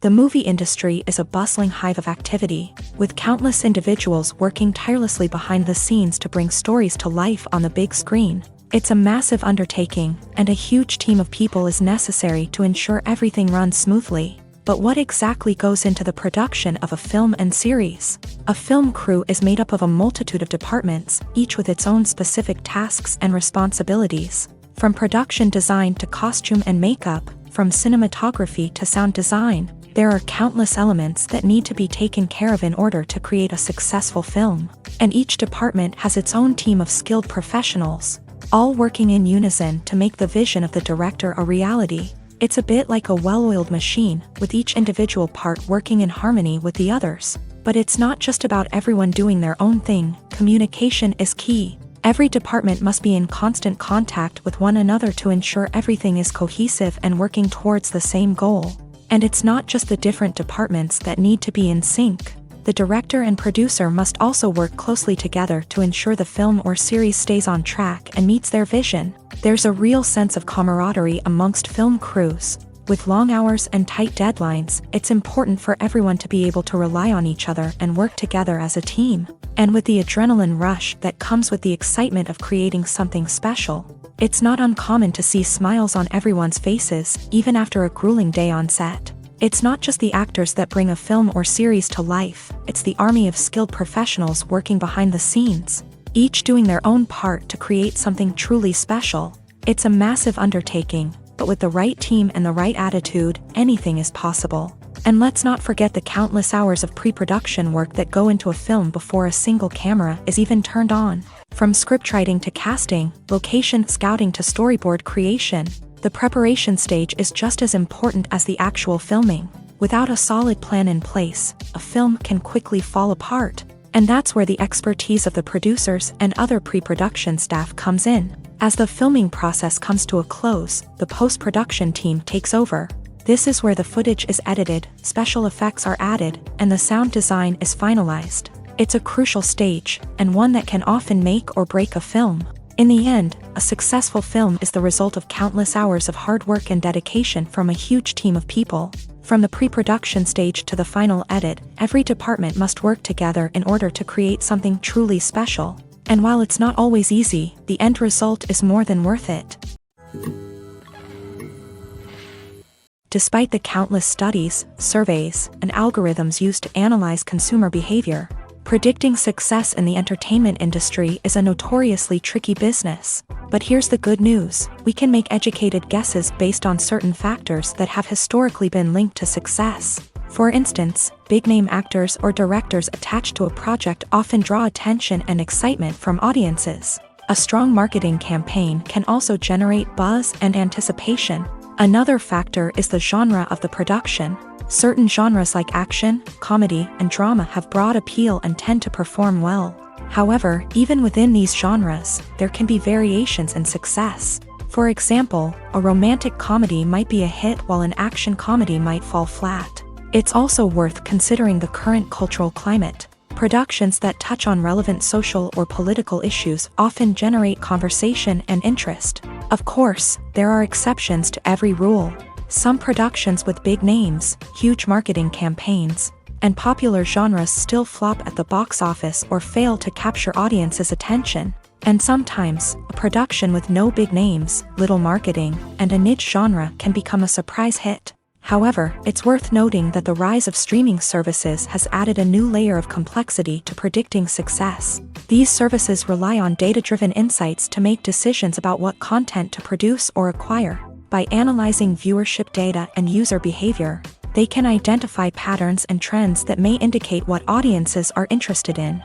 The movie industry is a bustling hive of activity, with countless individuals working tirelessly behind the scenes to bring stories to life on the big screen. It's a massive undertaking, and a huge team of people is necessary to ensure everything runs smoothly. But what exactly goes into the production of a film and series? A film crew is made up of a multitude of departments, each with its own specific tasks and responsibilities. From production design to costume and makeup, from cinematography to sound design, there are countless elements that need to be taken care of in order to create a successful film. And each department has its own team of skilled professionals, all working in unison to make the vision of the director a reality. It's a bit like a well-oiled machine, with each individual part working in harmony with the others. But it's not just about everyone doing their own thing. Communication is key. Every department must be in constant contact with one another to ensure everything is cohesive and working towards the same goal. And it's not just the different departments that need to be in sync. The director and producer must also work closely together to ensure the film or series stays on track and meets their vision. There's a real sense of camaraderie amongst film crews. With long hours and tight deadlines, it's important for everyone to be able to rely on each other and work together as a team. And with the adrenaline rush that comes with the excitement of creating something special, it's not uncommon to see smiles on everyone's faces, even after a grueling day on set. It's not just the actors that bring a film or series to life, it's the army of skilled professionals working behind the scenes, each doing their own part to create something truly special. It's a massive undertaking, but with the right team and the right attitude, anything is possible. And let's not forget the countless hours of pre-production work that go into a film before a single camera is even turned on. From scriptwriting to casting, location scouting to storyboard creation, the preparation stage is just as important as the actual filming. Without a solid plan in place, a film can quickly fall apart. And that's where the expertise of the producers and other pre-production staff comes in. As the filming process comes to a close, the post-production team takes over. This is where the footage is edited, special effects are added, and the sound design is finalized. It's a crucial stage, and one that can often make or break a film. In the end, a successful film is the result of countless hours of hard work and dedication from a huge team of people. From the pre-production stage to the final edit, every department must work together in order to create something truly special. And while it's not always easy, the end result is more than worth it. Despite the countless studies, surveys, and algorithms used to analyze consumer behavior, predicting success in the entertainment industry is a notoriously tricky business. But here's the good news: we can make educated guesses based on certain factors that have historically been linked to success. For instance, big-name actors or directors attached to a project often draw attention and excitement from audiences. A strong marketing campaign can also generate buzz and anticipation. Another factor is the genre of the production. Certain genres like action, comedy, and drama have broad appeal and tend to perform well. However, even within these genres, there can be variations in success. For example, a romantic comedy might be a hit while an action comedy might fall flat. It's also worth considering the current cultural climate. Productions that touch on relevant social or political issues often generate conversation and interest. Of course, there are exceptions to every rule. Some productions with big names, huge marketing campaigns, and popular genres still flop at the box office or fail to capture audiences' attention. And sometimes, a production with no big names, little marketing, and a niche genre can become a surprise hit. However, it's worth noting that the rise of streaming services has added a new layer of complexity to predicting success. These services rely on data-driven insights to make decisions about what content to produce or acquire. By analyzing viewership data and user behavior, they can identify patterns and trends that may indicate what audiences are interested in.